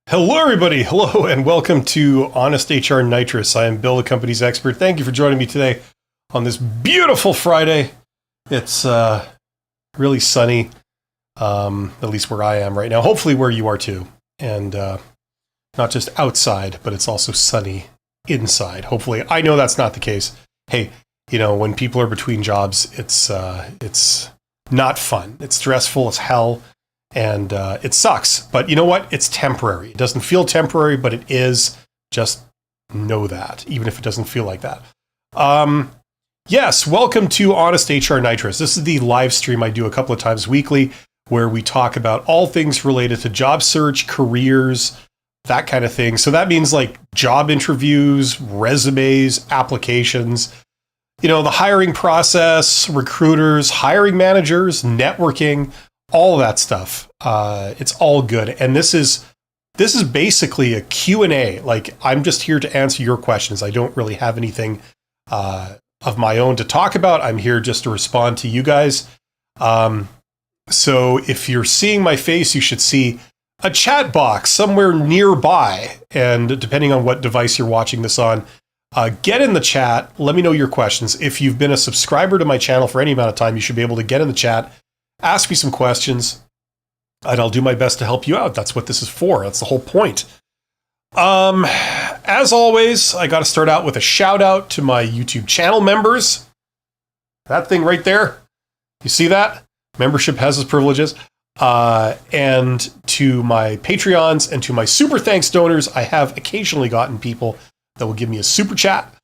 Hello, everybody. Hello, and welcome to Honest HR Nitrous. I am Bill, the company's expert. Thank you for joining me today on this beautiful Friday. It's really sunny, at least where I am right now. Hopefully where you are too. And not just outside, but it's also sunny inside. Hopefully. I know that's not the case. Hey, when people are between jobs, it's not fun. It's stressful as hell. And it sucks, but you know what? It's temporary. It doesn't feel temporary, but it is. Just know that, even if it doesn't feel like that. Yes, welcome to Honest HR Nitrous. This is the live stream I do a couple of times weekly where we talk about all things related to job search, careers, that kind of thing. So that means like job interviews, resumes, applications, the hiring process, recruiters, hiring managers, networking, all of that stuff. It's all good. And this is basically a Q&A. Like, I'm just here to answer your questions. I don't really have anything of my own to talk about. I'm here just to respond to you guys. So if you're seeing my face, you should see a chat box somewhere nearby. And depending on what device you're watching this on, get in the chat. Let me know your questions. If you've been a subscriber to my channel for any amount of time, you should be able to get in the chat, ask me some questions, and I'll do my best to help you out. That's what this is for. That's the whole point. As always, I got to start out with a shout out to my YouTube channel members. That thing right there. You see that? Membership has its privileges. And to my Patreons and to my super thanks donors, I have occasionally gotten people that will give me a super chat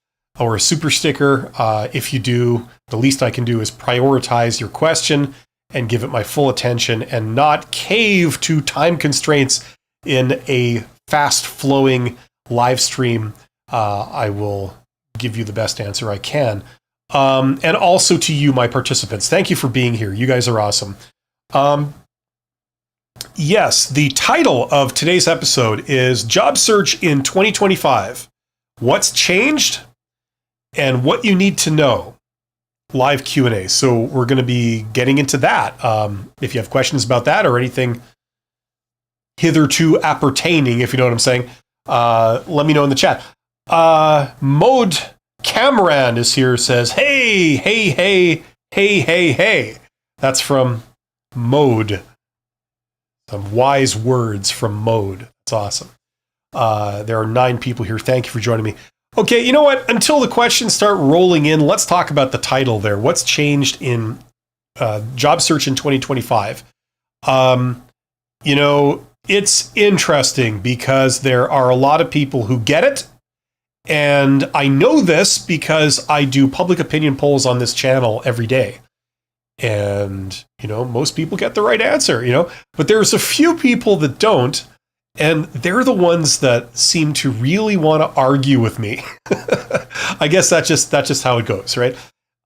or a super sticker. If you do, the least I can do is prioritize your question and give it my full attention and not cave to time constraints in a fast-flowing live stream. I will give you the best answer I can. And also to you, my participants. Thank you for being here. You guys are awesome. Yes, the title of today's episode is Job Search in 2025. What's changed and what you need to know. Live Q&A. So we're going to be getting into that. If you have questions about that or anything hitherto appertaining, if you know what I'm saying, let me know in the chat. Mode Cameron is here, says, hey. That's from Mode. Some wise words from Mode. That's awesome. There are 9 people here. Thank you for joining me. Okay, you know what? Until the questions start rolling in, let's talk about the title there. What's changed in job search in 2025? It's interesting because there are a lot of people who get it. And I know this because I do public opinion polls on this channel every day. And, most people get the right answer, but there's a few people that don't. And they're the ones that seem to really want to argue with me. I guess that's just how it goes, right?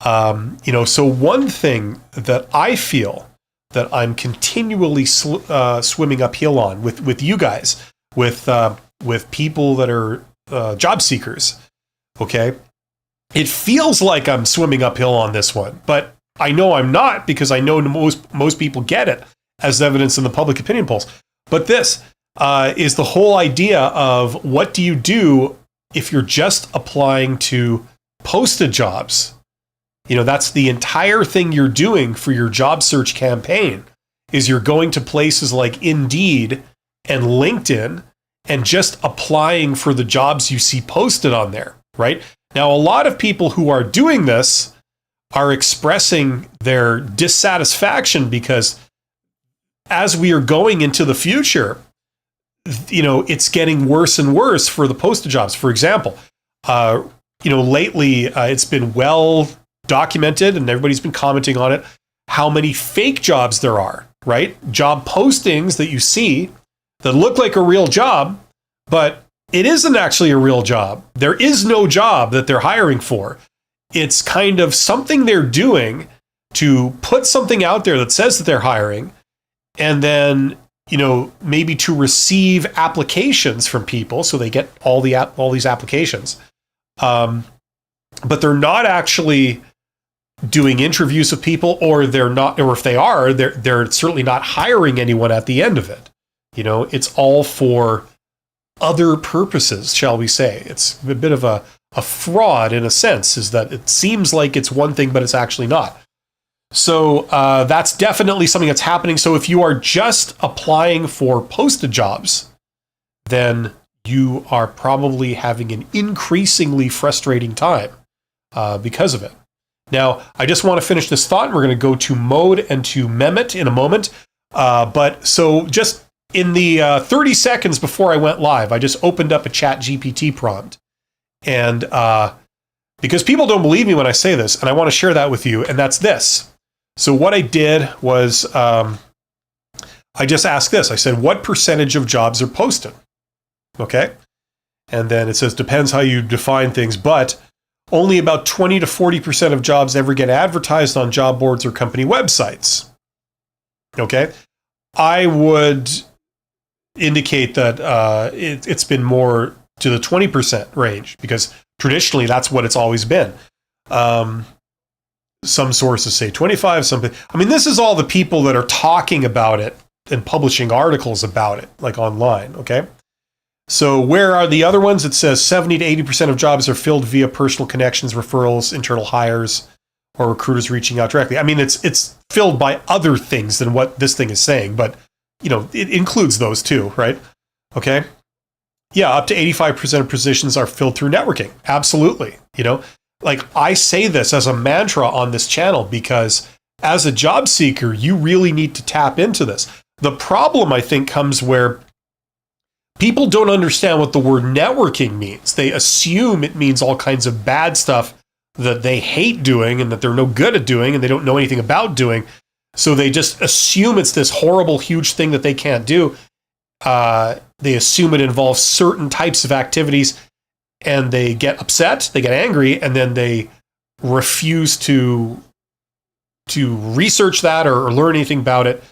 So one thing that I feel that I'm continually swimming uphill on with you guys, with people that are job seekers, okay? It feels like I'm swimming uphill on this one, but I know I'm not because I know most people get it, as evidenced in the public opinion polls. But this is the whole idea of what do you do if you're just applying to posted jobs? That's the entire thing you're doing for your job search campaign is you're going to places like Indeed and LinkedIn and just applying for the jobs you see posted on there, right? Now, a lot of people who are doing this are expressing their dissatisfaction because as we are going into the future, it's getting worse and worse for the posted jobs. For example, lately it's been well documented and everybody's been commenting on it, how many fake jobs there are, right? Job postings that you see that look like a real job, but it isn't actually a real job. There is no job that they're hiring for. It's kind of something they're doing to put something out there that says that they're hiring, and then maybe to receive applications from people, so they get all these applications. But they're not actually doing interviews with people, or they're not, or if they are, they're certainly not hiring anyone at the end of it. It's all for other purposes, shall we say. It's a bit of a fraud in a sense, is that it seems like it's one thing, but it's actually not. So that's definitely something that's happening. So if you are just applying for posted jobs, then you are probably having an increasingly frustrating time because of it. Now, I just want to finish this thought, and we're going to go to Mode and to Mehmet in a moment. But so just in the 30 seconds before I went live, I just opened up a Chat GPT prompt. And because people don't believe me when I say this, and I want to share that with you, and that's this. So what I did was I just asked this. I said, what percentage of jobs are posted? Okay. And then it says, depends how you define things, but only about 20 to 40% of jobs ever get advertised on job boards or company websites. Okay. I would indicate that it's been more to the 20% range, because traditionally that's what it's always been. Some sources say 25, something. I mean, this is all the people that are talking about it and publishing articles about it, like online, okay? So where are the other ones? It says 70 to 80% of jobs are filled via personal connections, referrals, internal hires, or recruiters reaching out directly. I mean, it's filled by other things than what this thing is saying, but you know, it includes those too, right? Okay. Yeah, up to 85% of positions are filled through networking. Absolutely. You know, like I say this as a mantra on this channel because as a job seeker, you really need to tap into this. The problem, I think, comes where people don't understand what the word networking means. They assume it means all kinds of bad stuff that they hate doing and that they're no good at doing and they don't know anything about doing. So they just assume it's this horrible, huge thing that they can't do. They assume it involves certain types of activities and they get upset, they get angry, and then they refuse to research that or learn anything about it.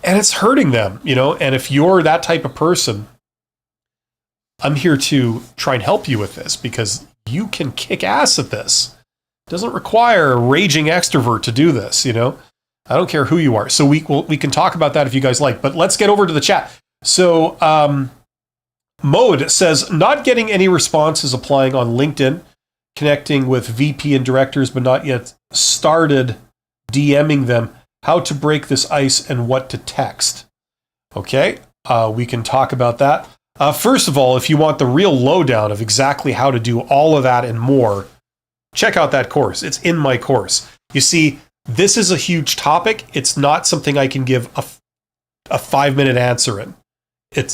And it's hurting them, you know? And if you're that type of person, I'm here to try and help you with this because you can kick ass at this. It doesn't require a raging extrovert to do this, you know? I don't care who you are. So we can talk about that if you guys like, but let's get over to the chat. So Mode says, not getting any responses applying on LinkedIn, connecting with VP and directors, but not yet started DMing them, how to break this ice and what to text. Okay, we can talk about that. First of all, if you want the real lowdown of exactly how to do all of that and more, check out that course. It's in my course. You see, this is a huge topic. It's not something I can give a 5-minute answer in.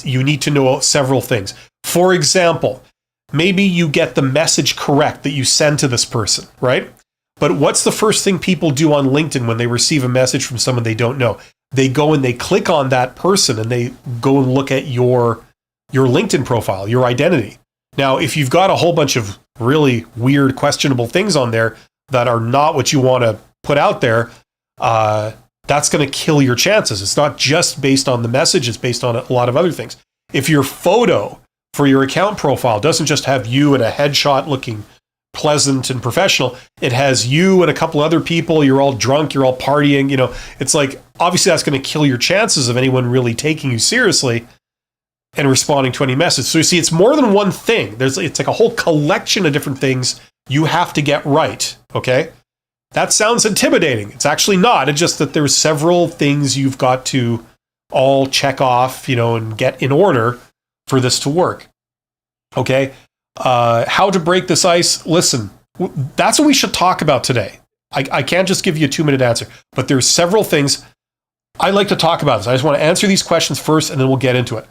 You need to know several things. For example, maybe you get the message correct that you send to this person, right? But what's the first thing people do on LinkedIn when they receive a message from someone they don't know? They go and they click on that person and they go and look at your LinkedIn profile, your identity. Now, if you've got a whole bunch of really weird, questionable things on there that are not what you want to put out there, that's going to kill your chances. It's not just based on the message, it's based on a lot of other things. If your photo for your account profile doesn't just have you in a headshot looking pleasant and professional, it has you and a couple other people, you're all drunk, you're all partying, you know, it's like, obviously that's going to kill your chances of anyone really taking you seriously and responding to any message. So you see, it's more than one thing. It's like a whole collection of different things you have to get right, okay? That sounds intimidating. It's actually not. It's just that there's several things you've got to all check off, you know, and get in order for this to work. Okay? How to break this ice? Listen, that's what we should talk about today. I can't just give you a 2-minute answer, but there's several things I'd like to talk about. This. I just want to answer these questions first, and then we'll get into it.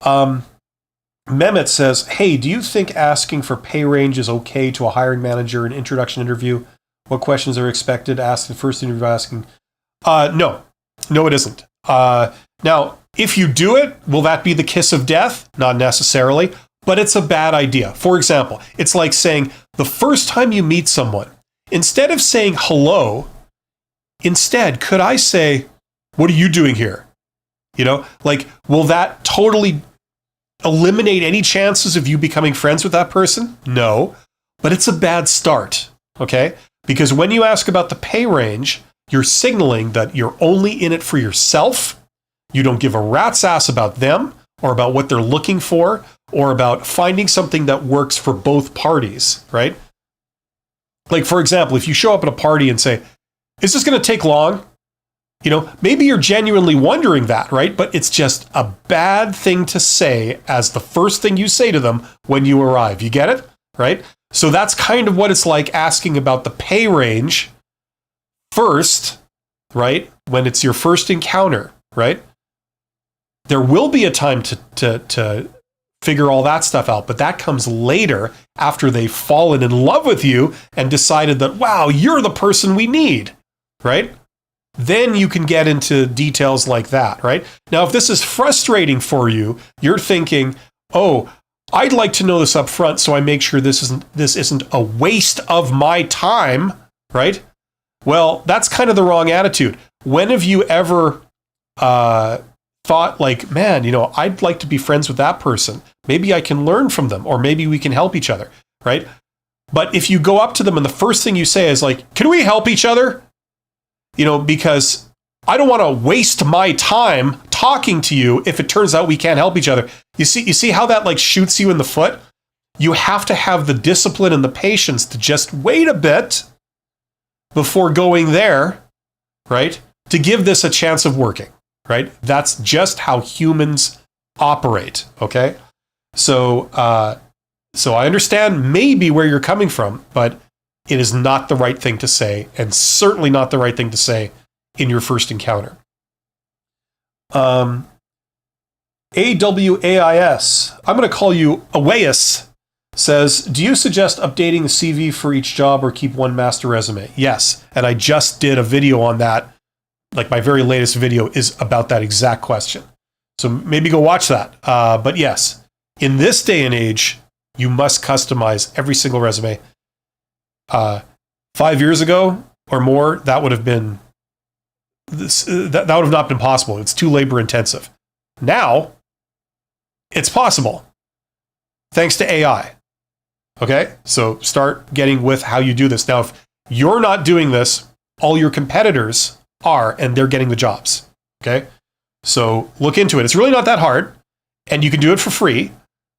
Mehmet says, hey, do you think asking for pay range is okay to a hiring manager in an introduction interview? What questions are expected? Ask the first interview asking. No, it isn't. Now, if you do it, will that be the kiss of death? Not necessarily, but it's a bad idea. For example, it's like saying the first time you meet someone, instead of saying hello, instead, could I say, what are you doing here? You know, like, will that totally eliminate any chances of you becoming friends with that person? No, but it's a bad start, okay? Because when you ask about the pay range, you're signaling that you're only in it for yourself. You don't give a rat's ass about them or about what they're looking for or about finding something that works for both parties, right? Like, for example, if you show up at a party and say, is this going to take long? Maybe you're genuinely wondering that, right? But it's just a bad thing to say as the first thing you say to them when you arrive. You get it? Right? So that's kind of what it's like asking about the pay range first, right? When it's your first encounter, right? There will be a time to figure all that stuff out, but that comes later after they've fallen in love with you and decided that, wow, you're the person we need, right? Then you can get into details like that, right? Now, if this is frustrating for you, you're thinking, oh, I'd like to know this up front so I make sure this isn't a waste of my time, right? Well, that's kind of the wrong attitude. When have you ever thought like, man, I'd like to be friends with that person. Maybe I can learn from them, or maybe we can help each other, right? But if you go up to them and the first thing you say is like, can we help each other? Because I don't want to waste my time talking to you if it turns out we can't help each other. You see how that like shoots you in the foot? You have to have the discipline and the patience to just wait a bit before going there, right? To give this a chance of working, right? That's just how humans operate, okay? So I understand maybe where you're coming from, but it is not the right thing to say, and certainly not the right thing to say in your first encounter. AWAIS, I'm going to call you Awais, says, do you suggest updating the CV for each job or keep one master resume? Yes, and I just did a video on that. Like my very latest video is about that exact question. So maybe go watch that. But yes, in this day and age, you must customize every single resume. 5 years ago or more, that would have been that would have not been possible. It's too labor intensive. Now, it's possible, thanks to AI. Okay, so start getting with how you do this. Now, if you're not doing this, all your competitors are, and they're getting the jobs. Okay, so look into it. It's really not that hard, and you can do it for free.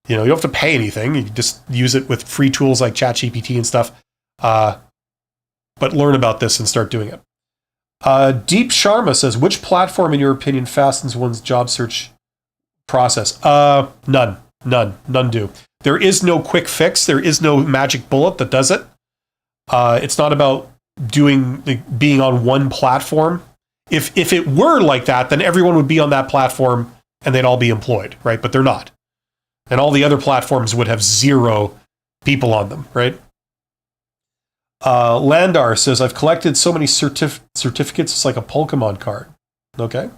You don't have to pay anything. You can just use it with free tools like ChatGPT and stuff. But learn about this and start doing it. Deep Sharma says, which platform, in your opinion, fastens one's job search process? None do. There is no quick fix. There is no magic bullet that does it. It's not about being on one platform. If it were like that, then everyone would be on that platform and they'd all be employed, right? But they're not. And all the other platforms would have 0 people on them, right? Landar says, I've collected so many certificates, it's like a Pokemon card. Okay.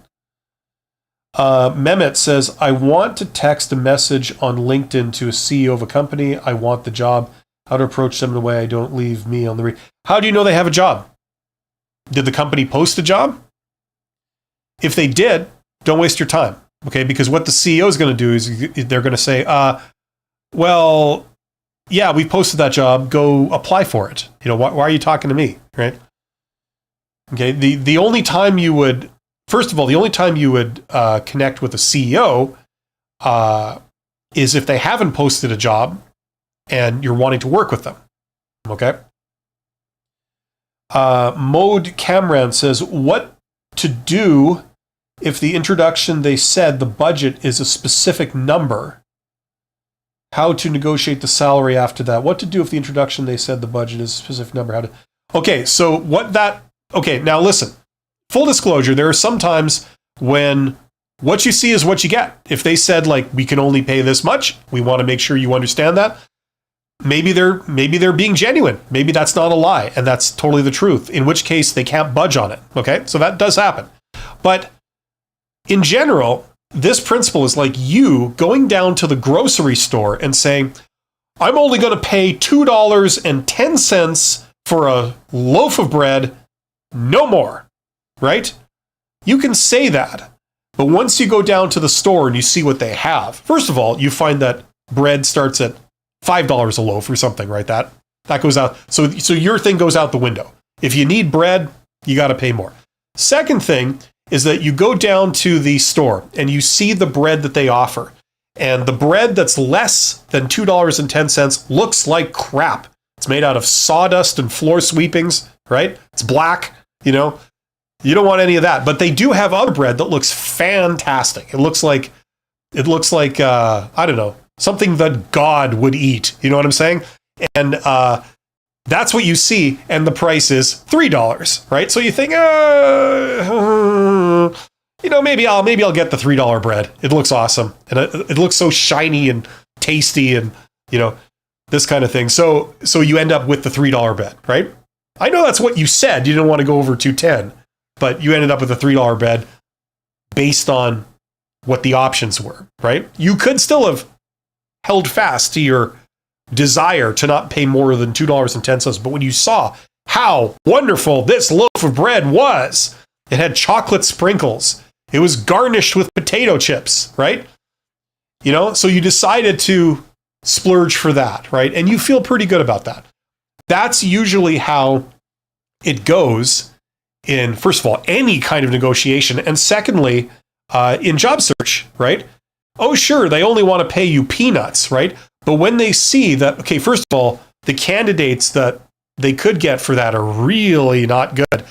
Mehmet says, I want to text a message on LinkedIn to a CEO of a company. I want the job. How to approach them in a way I don't leave me on the How do you know they have a job? Did the company post a job? If they did, don't waste your time. Okay, because what the CEO is going to do is they're going to say, well, yeah, we posted that job. Go apply for it. Why are you talking to me, right? Okay, the only time you would, first of all, the only time you would connect with a CEO is if they haven't posted a job and you're wanting to work with them. Okay. Mode Camran says, what to do if the introduction they said the budget is a specific number? How to negotiate the salary after that? What to do if the introduction they said the budget is a specific number? Okay, so now listen. Full disclosure, there are some times when what you see is what you get. If they said, like, we can only pay this much, we want to make sure you understand that. Maybe they're being genuine. Maybe that's not a lie, and that's totally the truth. In which case, they can't budge on it. Okay, so that does happen. But in general, this principle is like you going down to the grocery store and saying, I'm only going to pay $2.10 for a loaf of bread, no more, right? You can say that, but once you go down to the store and you see what they have, first of all, you find that bread starts at $5 a loaf or something, right? That goes out. So your thing goes out the window. If you need bread, you got to pay more. Second thing is that you go down to the store and you see the bread that they offer. And the bread that's less than $2.10 looks like crap. It's made out of sawdust and floor sweepings, right? It's black, you know. You don't want any of that. But they do have other bread that looks fantastic. It looks like I don't know, something that God would eat. You know what I'm saying? And that's what you see, and the price is $3, right? So you think, maybe I'll get the $3 bread. It looks awesome, and it looks so shiny and tasty, and this kind of thing. So you end up with the $3 bread, right? I know that's what you said. You didn't want to go over $2.10, but you ended up with a $3 bread based on what the options were, right? You could still have held fast to your desire to not pay more than $2.10, but when you saw how wonderful this loaf of bread was, it had chocolate sprinkles, it was garnished with potato chips, right? So you decided to splurge for that, right? And you feel pretty good about that. That's usually how it goes in, first of all, any kind of negotiation, and secondly, in job search, right? Oh, sure, they only want to pay you peanuts, right? But when they see that, okay, first of all, the candidates that they could get for that are really not good.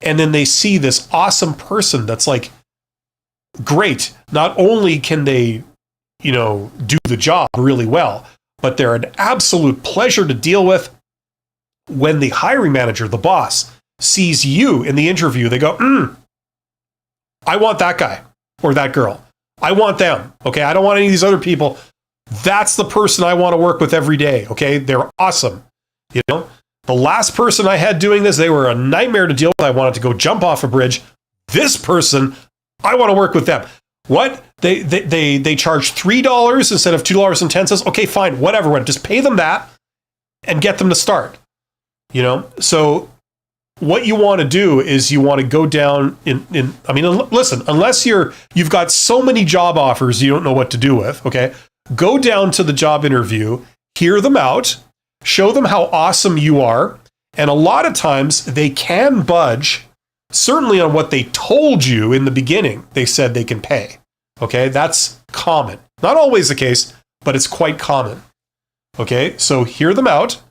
And then they see this awesome person that's like, great. Not only can they, do the job really well, but they're an absolute pleasure to deal with. When the hiring manager, the boss, sees you in the interview, they go, I want that guy or that girl. I want them. Okay. I don't want any of these other people. That's the person I want to work with every day. Okay. They're awesome. The last person I had doing this, they were a nightmare to deal with. I wanted to go jump off a bridge. This person, I want to work with them. What? They charge $3 instead of $2.10. Okay, fine. Whatever. Just pay them that and get them to start. So what you want to do is you want to go down listen, unless you've got so many job offers you don't know what to do with, okay? Go down to the job interview, hear them out, show them how awesome you are, and a lot of times they can budge, certainly on what they told you in the beginning they said they can pay, okay? That's common. Not always the case, but it's quite common, okay? So hear them out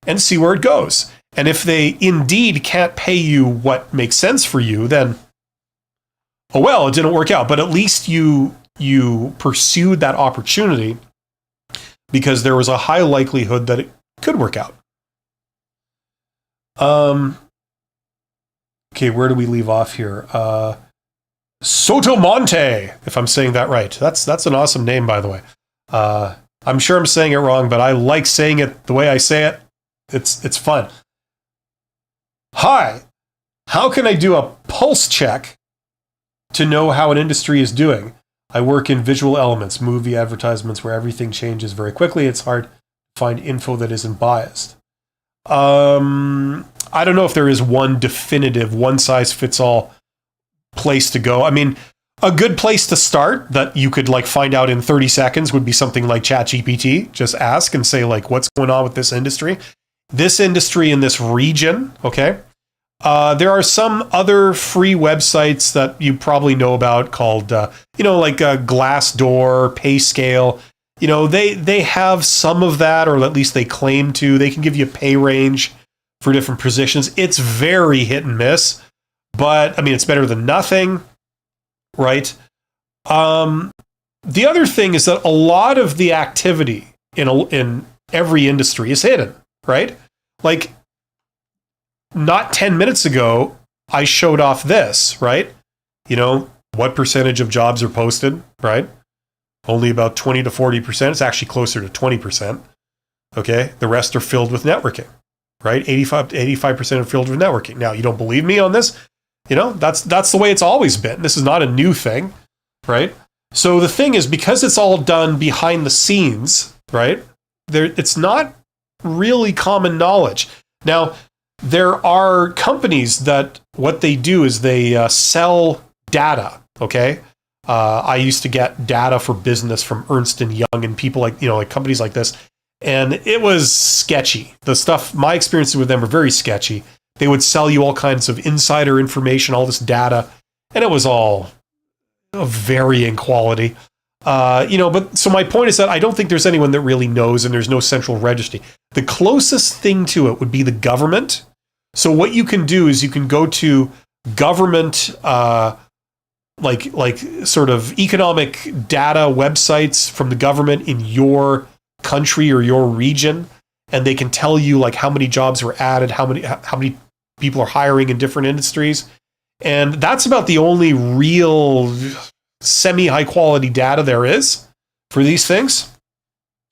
and see where it goes. And if they indeed can't pay you what makes sense for you, then, oh well, it didn't work out. But at least you pursued that opportunity because there was a high likelihood that it could work out. Okay, where do we leave off here? Sotomonte, if I'm saying that right. That's an awesome name, by the way. I'm sure I'm saying it wrong, but I like saying it the way I say it. It's fun. Hi, how can I do a pulse check to know how an industry is doing? I work in visual elements, movie advertisements where everything changes very quickly. It's hard to find info that isn't biased. I don't know if there is one definitive, one-size-fits-all place to go. I mean, a good place to start that you could find out in 30 seconds would be something like ChatGPT. Just ask and say what's going on with this industry in this region, okay? There are some other free websites that you probably know about called, Glassdoor, Payscale. They have some of that, or at least they claim to. They can give you a pay range for different positions. It's very hit and miss, but it's better than nothing, right? The other thing is that a lot of the activity in every industry is hidden, right? Not 10 minutes ago, I showed off this, right? What percentage of jobs are posted, right? Only about 20 to 40%. It's actually closer to 20%. Okay. The rest are filled with networking, right? 85% are filled with networking. Now, you don't believe me on this? That's the way it's always been. This is not a new thing, right? So the thing is, because it's all done behind the scenes, right? It's not really common knowledge. Now, there are companies that what they do is they sell data, okay? I used to get data for business from Ernst & Young and people like companies like this, and it was sketchy. The stuff, my experiences with them were very sketchy. They would sell you all kinds of insider information, all this data, and it was all of varying quality. But so my point is that I don't think there's anyone that really knows, and there's no central registry. The closest thing to it would be the government. So what you can do is you can go to government, like sort of economic data websites from the government in your country or your region, and they can tell you like how many jobs were added, how many people are hiring in different industries. And that's about the only real semi-high quality data there is for these things,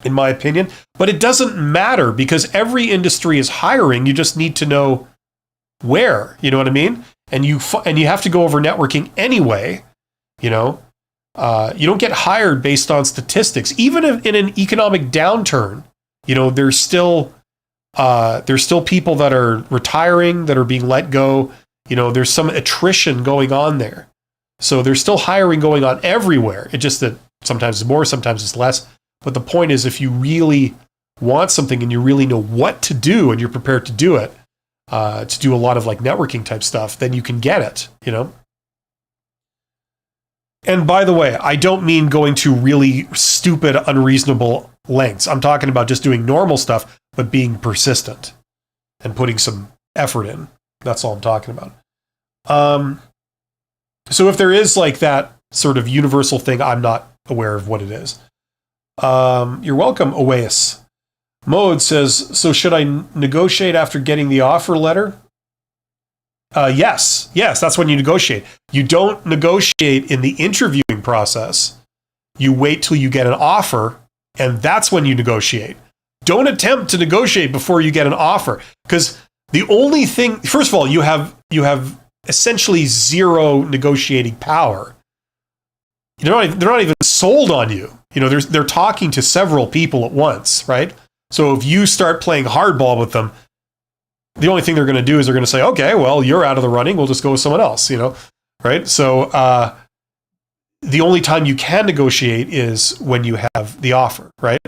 in my opinion. But it doesn't matter because every industry is hiring. You just need to know where, you know what I mean? And you have to go over networking anyway, you know. You don't get hired based on statistics. Even if in an economic downturn, you know, there's still people that are retiring, that are being let go. You know, there's some attrition going on there. So there's still hiring going on everywhere. It's just that sometimes it's more, sometimes it's less. But the point is, if you really want something and you really know what to do and you're prepared to do it, to do a lot of like networking type stuff, then you can get it, you know? And by the way, I don't mean going to really stupid, unreasonable lengths. I'm talking about just doing normal stuff, but being persistent and putting some effort in. That's all I'm talking about. So if there is like that sort of universal thing, I'm not aware of what it is. You're welcome, Oasis. Mode says, so should I negotiate after getting the offer letter? Yes, that's when you negotiate. You don't negotiate in the interviewing process. You wait till you get an offer, and that's when you negotiate. Don't attempt to negotiate before you get an offer, because the only thing, first of all, you have essentially zero negotiating power. They're not even sold on you. You know, they're talking to several people at once, right? So if you start playing hardball with them, the only thing they're going to do is they're going to say, okay, well, you're out of the running. We'll just go with someone else, you know, right? So the only time you can negotiate is when you have the offer, right?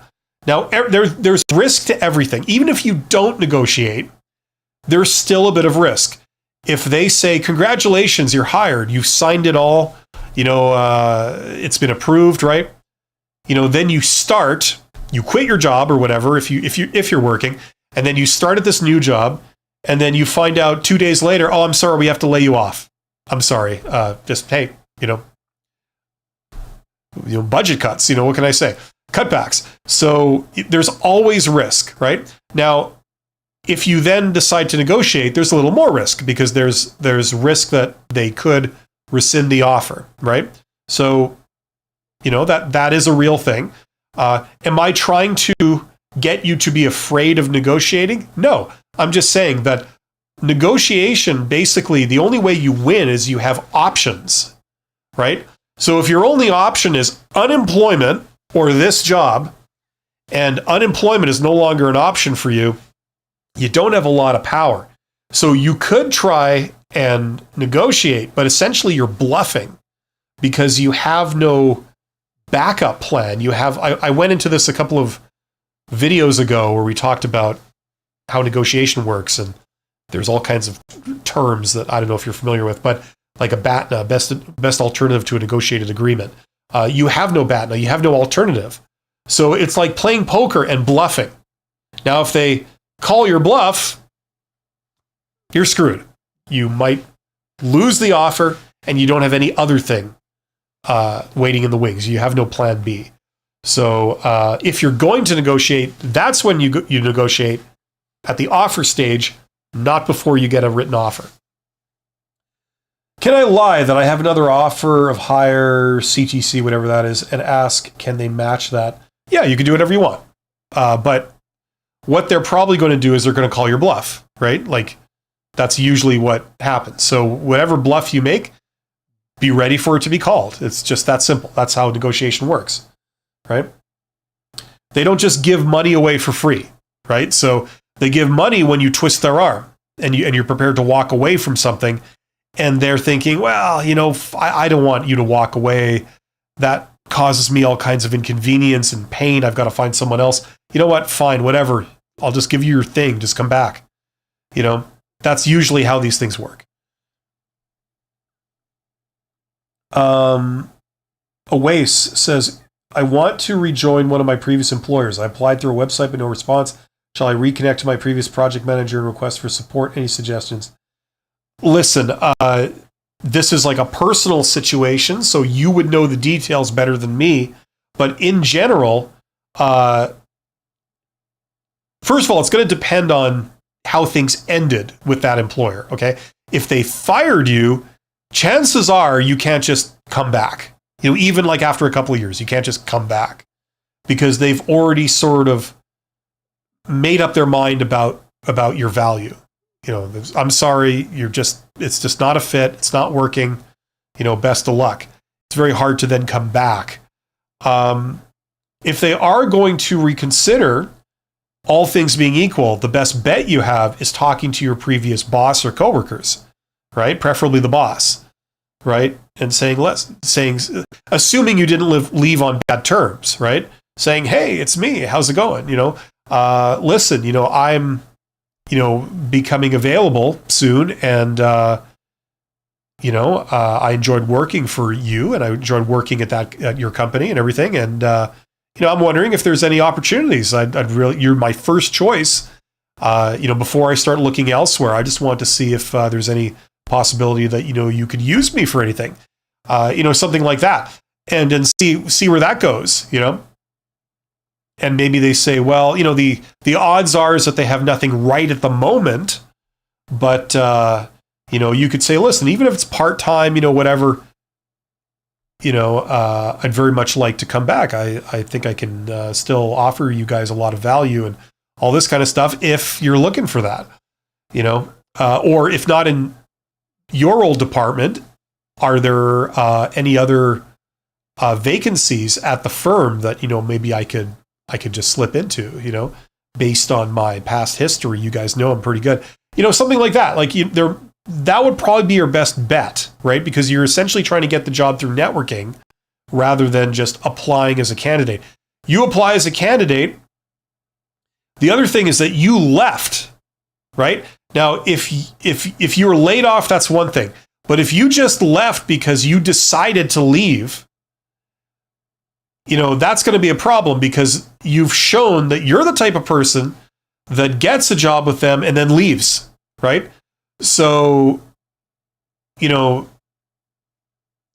Now, there's risk to everything. Even if you don't negotiate, there's still a bit of risk. If they say, congratulations, you're hired, you've signed it all, you know, it's been approved, right? You know, then you quit your job or whatever if you're working, and then you start at this new job, and then you find out 2 days later, oh, I'm sorry, we have to lay you off. I'm sorry. Just, hey, you know, budget cuts, you know, what can I say? Cutbacks. So there's always risk, right? Now, if you then decide to negotiate, there's a little more risk because there's risk that they could rescind the offer, right? So, you know, that is a real thing. Am I trying to get you to be afraid of negotiating? No, I'm just saying that negotiation, basically, the only way you win is you have options, right? So if your only option is unemployment or this job, and unemployment is no longer an option for you, you don't have a lot of power. So you could try and negotiate, but essentially you're bluffing because you have no backup plan. I went into this a couple of videos ago where we talked about how negotiation works, and there's all kinds of terms that I don't know if you're familiar with, but like a BATNA, best alternative to a negotiated agreement. You have no BATNA, you have no alternative. So it's like playing poker and bluffing. Now, if they call your bluff, you're screwed. You might lose the offer, and you don't have any other thing waiting in the wings. You have no plan B. So if you're going to negotiate, that's when you negotiate at the offer stage, not before you get a written offer. Can I lie that I have another offer of hire, CTC, whatever that is, and ask, can they match that? Yeah, you can do whatever you want. But what they're probably going to do is they're going to call your bluff, right? Like, that's usually what happens. So whatever bluff you make, be ready for it to be called. It's just that simple. That's how negotiation works, right? They don't just give money away for free, right? So they give money when you twist their arm and you're prepared to walk away from something, and they're thinking, well, you know, I don't want you to walk away. That causes me all kinds of inconvenience and pain. I've got to find someone else. You know what? Fine, whatever. I'll just give you your thing. Just come back. You know, that's usually how these things work. Awais says, I want to rejoin one of my previous employers. I applied through a website but no response. Shall I reconnect to my previous project manager and request for support? Any suggestions? Listen, this is like a personal situation, so you would know the details better than me. But in general, first of all, it's going to depend on how things ended with that employer, okay? If they fired you, chances are you can't just come back. You know, even like after a couple of years, you can't just come back because they've already sort of made up their mind about your value. You know, I'm sorry, it's just not a fit. It's not working. You know, best of luck. It's very hard to then come back. If they are going to reconsider, all things being equal, the best bet you have is talking to your previous boss or coworkers, right? Preferably the boss, right? And assuming you didn't leave on bad terms, right? Saying, hey, it's me. How's it going? You know, listen, you know, I'm, you know, becoming available soon. And, you know, I enjoyed working for you and I enjoyed working at your company and everything. And, you know, I'm wondering if there's any opportunities. You're my first choice. You know, before I start looking elsewhere, I just want to see if there's any possibility that, you know, you could use me for anything, you know, something like that, and then see where that goes, you know. And maybe they say, well, you know, the odds are is that they have nothing right at the moment, but you know, you could say, listen, even if it's part-time, you know, whatever, you know, I'd very much like to come back. I think I can still offer you guys a lot of value and all this kind of stuff if you're looking for that, you know, or if not in your old department, are there any other vacancies at the firm that, you know, maybe I could just slip into, you know, based on my past history. You guys know I'm pretty good, you know, something like that. Like that would probably be your best bet, right? Because you're essentially trying to get the job through networking rather than just applying as a candidate. You apply as a candidate. The other thing is that you left, right? Now, if you were laid off, that's one thing. But if you just left because you decided to leave, you know, that's going to be a problem because you've shown that you're the type of person that gets a job with them and then leaves, right? So, you know,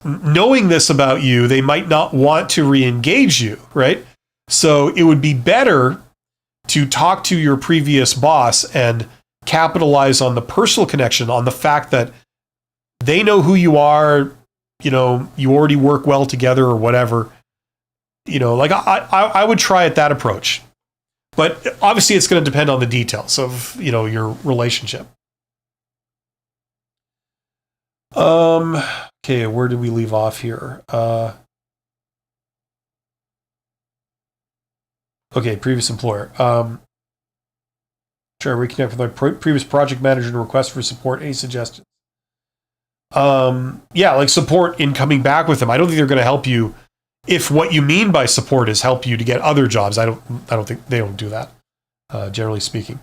knowing this about you, they might not want to re-engage you, right? So it would be better to talk to your previous boss and capitalize on the personal connection, on the fact that they know who you are, you know, you already work well together or whatever. You know, like I would try at that approach. But obviously it's going to depend on the details of, you know, your relationship. Okay, where did we leave off here? Okay, previous employer. Sure, reconnect with my previous project manager and request for support. Any suggestions? Yeah, like support in coming back with them. I don't think they're going to help you if what you mean by support is help you to get other jobs. I don't think they don't do that, generally speaking.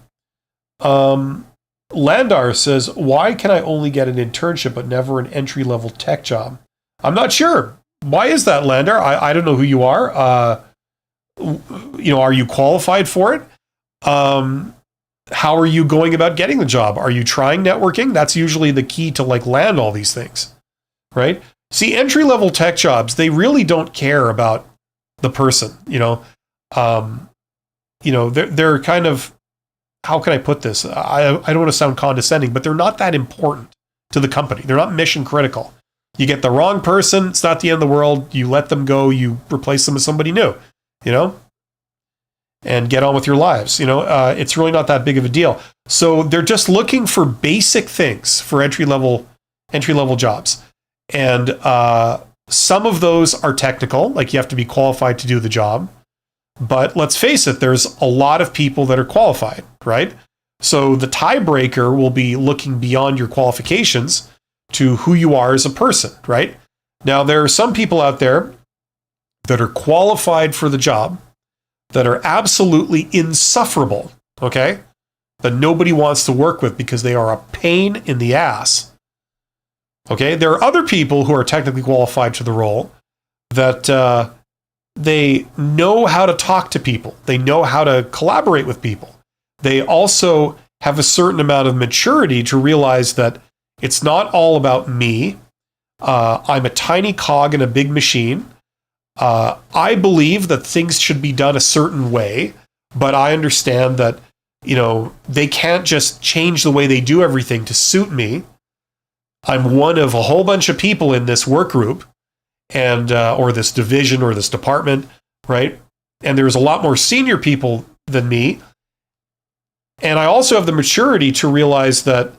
Landar says, why can I only get an internship but never an entry-level tech job? I'm not sure. Why is that, Landar? I don't know who you are. You know, are you qualified for it? How are you going about getting the job? Are you trying networking? That's usually the key to like land all these things, right? See, entry-level tech jobs, they really don't care about the person, you know. You know, they're kind of, how can I put this? I don't want to sound condescending, but they're not that important to the company. They're not mission critical. You get the wrong person, it's not the end of the world. You let them go, you replace them with somebody new, you know, and get on with your lives. You know, it's really not that big of a deal. So they're just looking for basic things for entry-level jobs. And some of those are technical, like you have to be qualified to do the job. But let's face it, there's a lot of people that are qualified, right? So the tiebreaker will be looking beyond your qualifications to who you are as a person, right? Now, there are some people out there that are qualified for the job that are absolutely insufferable, okay? That nobody wants to work with because they are a pain in the ass. Okay, there are other people who are technically qualified to the role that they know how to talk to people. They know how to collaborate with people. They also have a certain amount of maturity to realize that it's not all about me. I'm a tiny cog in a big machine. I believe that things should be done a certain way, but I understand that, they can't just change the way they do everything to suit me. I'm one of a whole bunch of people in this work group and or this division or this department, right? And there's a lot more senior people than me. And I also have the maturity to realize that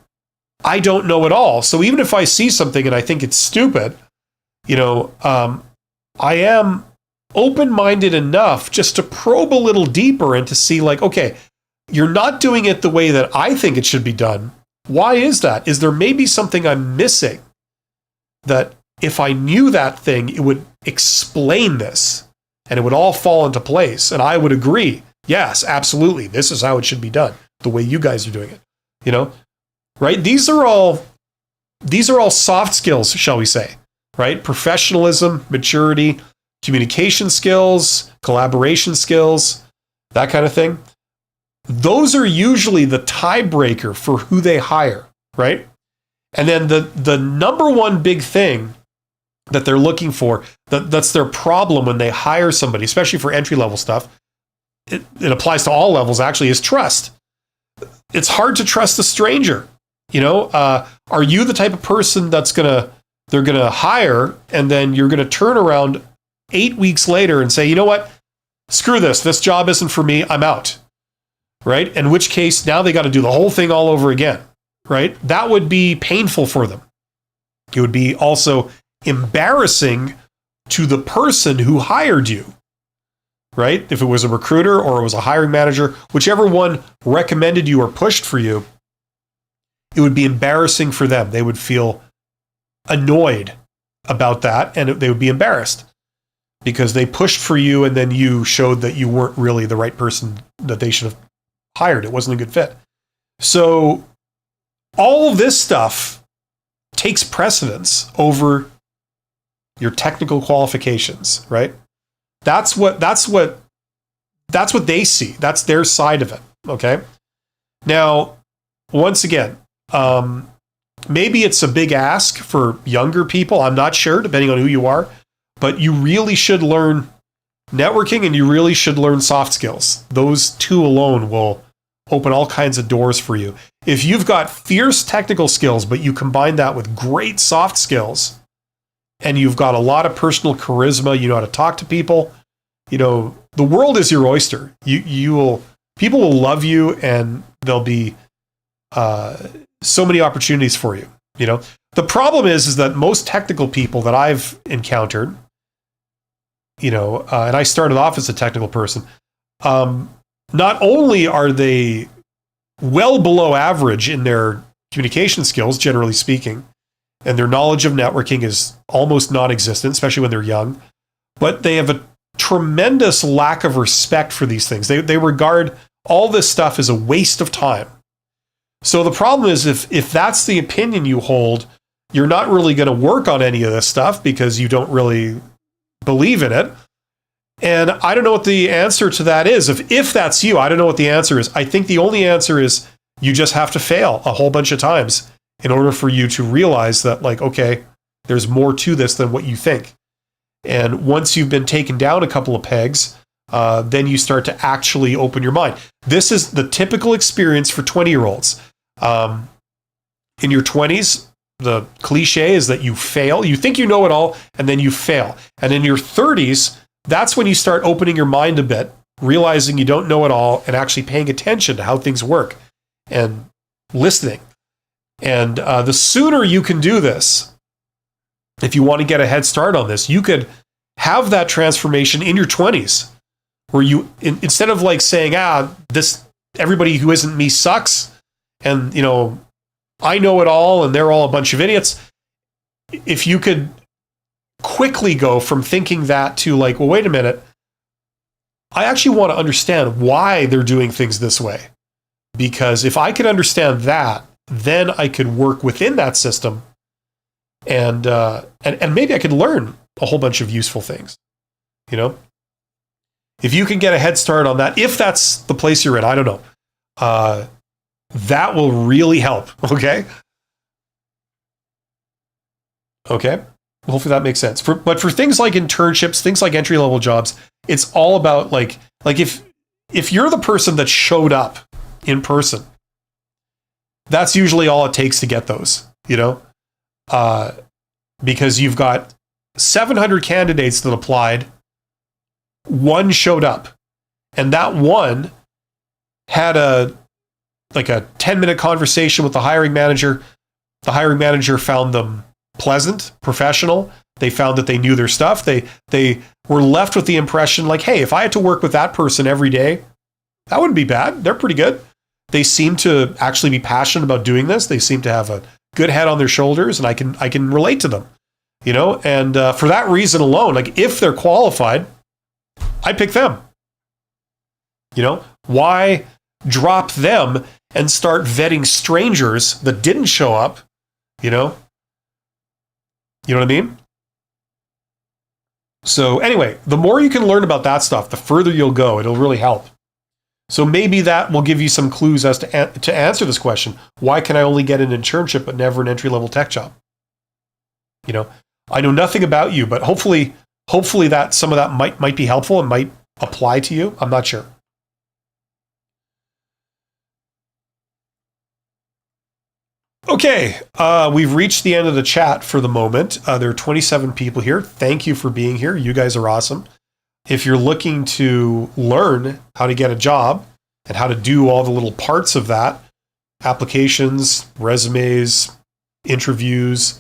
I don't know it all. So even if I see something and I think it's stupid, I am open-minded enough just to probe a little deeper and to see like, okay, you're not doing it the way that I think it should be done. Why is that? Is there maybe something I'm missing that if I knew that thing, it would explain this and it would all fall into place? And I would agree. Yes, absolutely. This is how it should be done, the way you guys are doing it, right? These are all soft skills, shall we say, right? Professionalism, maturity, communication skills, collaboration skills, that kind of thing. Those are usually the tiebreaker for who they hire, right? And then the number one big thing that they're looking for, that's their problem when they hire somebody, especially for entry-level stuff, it applies to all levels actually, is trust. It's hard to trust a stranger. Are you the type of person they're gonna hire and then you're gonna turn around 8 weeks later and say, you know what, screw this job isn't for me, I'm out, right? In which case now they got to do the whole thing all over again, right? That would be painful for them. It would be also embarrassing to the person who hired you, right? If it was a recruiter or it was a hiring manager, whichever one recommended you or pushed for you, it would be embarrassing for them. They would feel annoyed about that and they would be embarrassed because they pushed for you and then you showed that you weren't really the right person that they should have hired. It wasn't a good fit. So all of this stuff takes precedence over your technical qualifications, right? That's what they see. That's their side of it. Okay. Now, once again, maybe it's a big ask for younger people. I'm not sure, depending on who you are, but you really should learn networking and you really should learn soft skills. Those two alone will open all kinds of doors for you. If you've got fierce technical skills, but you combine that with great soft skills, and you've got a lot of personal charisma, you know how to talk to people, the world is your oyster. People will love you and there'll be so many opportunities for you. The problem is that most technical people that I've encountered, and I started off as a technical person, not only are they well below average in their communication skills, generally speaking, and their knowledge of networking is almost non-existent, especially when they're young, but they have a tremendous lack of respect for these things. They regard all this stuff as a waste of time. So the problem is if that's the opinion you hold, you're not really going to work on any of this stuff because you don't really believe in it. And I don't know what the answer to that is. If that's you, I don't know what the answer is. I think the only answer is you just have to fail a whole bunch of times in order for you to realize that, like, okay, there's more to this than what you think. And once you've been taken down a couple of pegs, then you start to actually open your mind. This is the typical experience for 20-year-olds. In your 20s, the cliche is that you fail. You think you know it all, and then you fail. And in your 30s, that's when you start opening your mind a bit, realizing you don't know it all, and actually paying attention to how things work and listening. And the sooner you can do this, if you want to get a head start on this, you could have that transformation in your 20s, where you, instead of like saying, everybody who isn't me sucks, and, I know it all, and they're all a bunch of idiots. If you could quickly go from thinking that to like, well, wait a minute, I actually want to understand why they're doing things this way. Because if I could understand that, then I could work within that system and maybe I could learn a whole bunch of useful things, If you can get a head start on that, if that's the place you're in, I don't know. That will really help. Okay. Okay. Hopefully that makes sense. But for things like internships, things like entry level jobs, it's all about like if you're the person that showed up in person, that's usually all it takes to get those, because you've got 700 candidates that applied, one showed up, and that one had a 10-minute conversation with the hiring manager. The hiring manager found them pleasant, professional. They found that they knew their stuff. They were left with the impression like, hey, if I had to work with that person every day, that wouldn't be bad. They're pretty good. They seem to actually be passionate about doing this. They seem to have a good head on their shoulders, and I can relate to them, and for that reason alone, like if they're qualified, I pick them. Why drop them and start vetting strangers that didn't show up? You know what I mean? So anyway, the more you can learn about that stuff, the further you'll go. It'll really help. So maybe that will give you some clues as to answer this question. Why can I only get an internship but never an entry-level tech job? I know nothing about you, but hopefully that some of that might be helpful and might apply to you. I'm not sure. Okay, we've reached the end of the chat for the moment. There are 27 people here. Thank you for being here. You guys are awesome. If you're looking to learn how to get a job and how to do all the little parts of that, applications, resumes, interviews,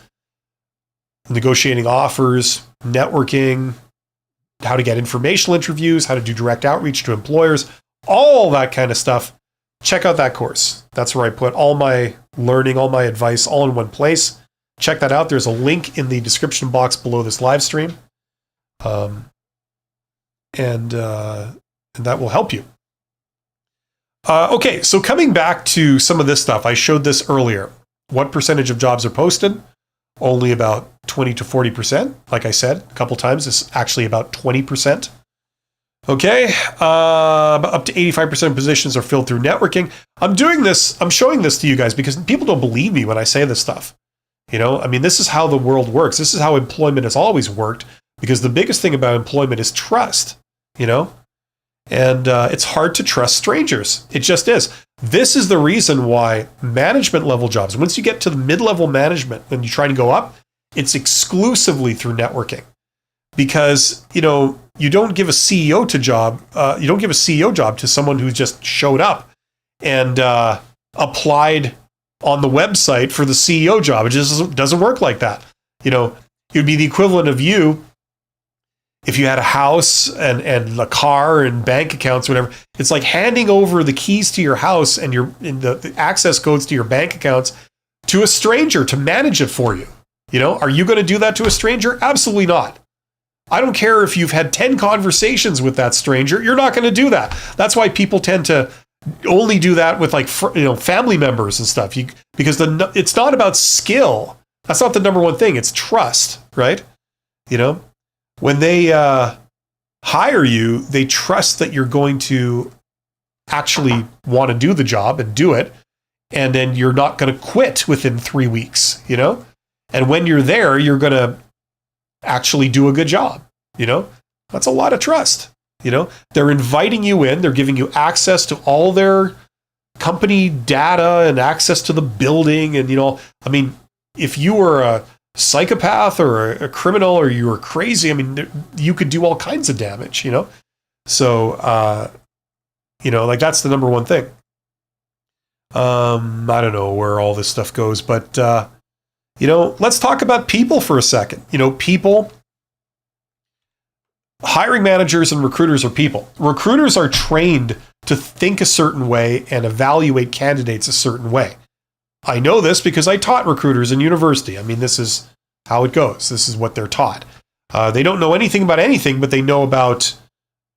negotiating offers, networking, how to get informational interviews, how to do direct outreach to employers, all that kind of stuff, check out that course. That's where I put all my learning, all my advice, all in one place. Check that out. There's a link in the description box below this live stream. And that will help you. Okay, so coming back to some of this stuff, I showed this earlier. What percentage of jobs are posted? Only about 20 to 40%. Like I said a couple times, it's actually about 20%. Okay, up to 85% of positions are filled through networking. I'm showing this to you guys because people don't believe me when I say this stuff. This is how the world works. This is how employment has always worked, because the biggest thing about employment is trust, and it's hard to trust strangers. It just is. This is the reason why management level jobs, once you get to the mid-level management and you try to go up, it's exclusively through networking. Because, you don't give a CEO job to someone who just showed up and applied on the website for the CEO job. It just doesn't work like that. It would be the equivalent of you if you had a house and a car and bank accounts, whatever. It's like handing over the keys to your house and the access codes to your bank accounts to a stranger to manage it for you. Are you going to do that to a stranger? Absolutely not. I don't care if you've had 10 conversations with that stranger. You're not going to do that. That's why people tend to only do that with family members and stuff. Because it's not about skill. That's not the number one thing. It's trust, right? When they hire you, they trust that you're going to actually want to do the job and do it, and then you're not going to quit within 3 weeks. And when you're there, you're going to actually do a good job. That's a lot of trust. They're inviting you in, they're giving you access to all their company data and access to the building. And, if you were a psychopath or a criminal or you were crazy, you could do all kinds of damage, So, that's the number one thing. I don't know where all this stuff goes, but, let's talk about people for a second. People, hiring managers and recruiters are people. Recruiters are trained to think a certain way and evaluate candidates a certain way. I know this because I taught recruiters in university. This is how it goes. This is what they're taught. They don't know anything about anything, but they know about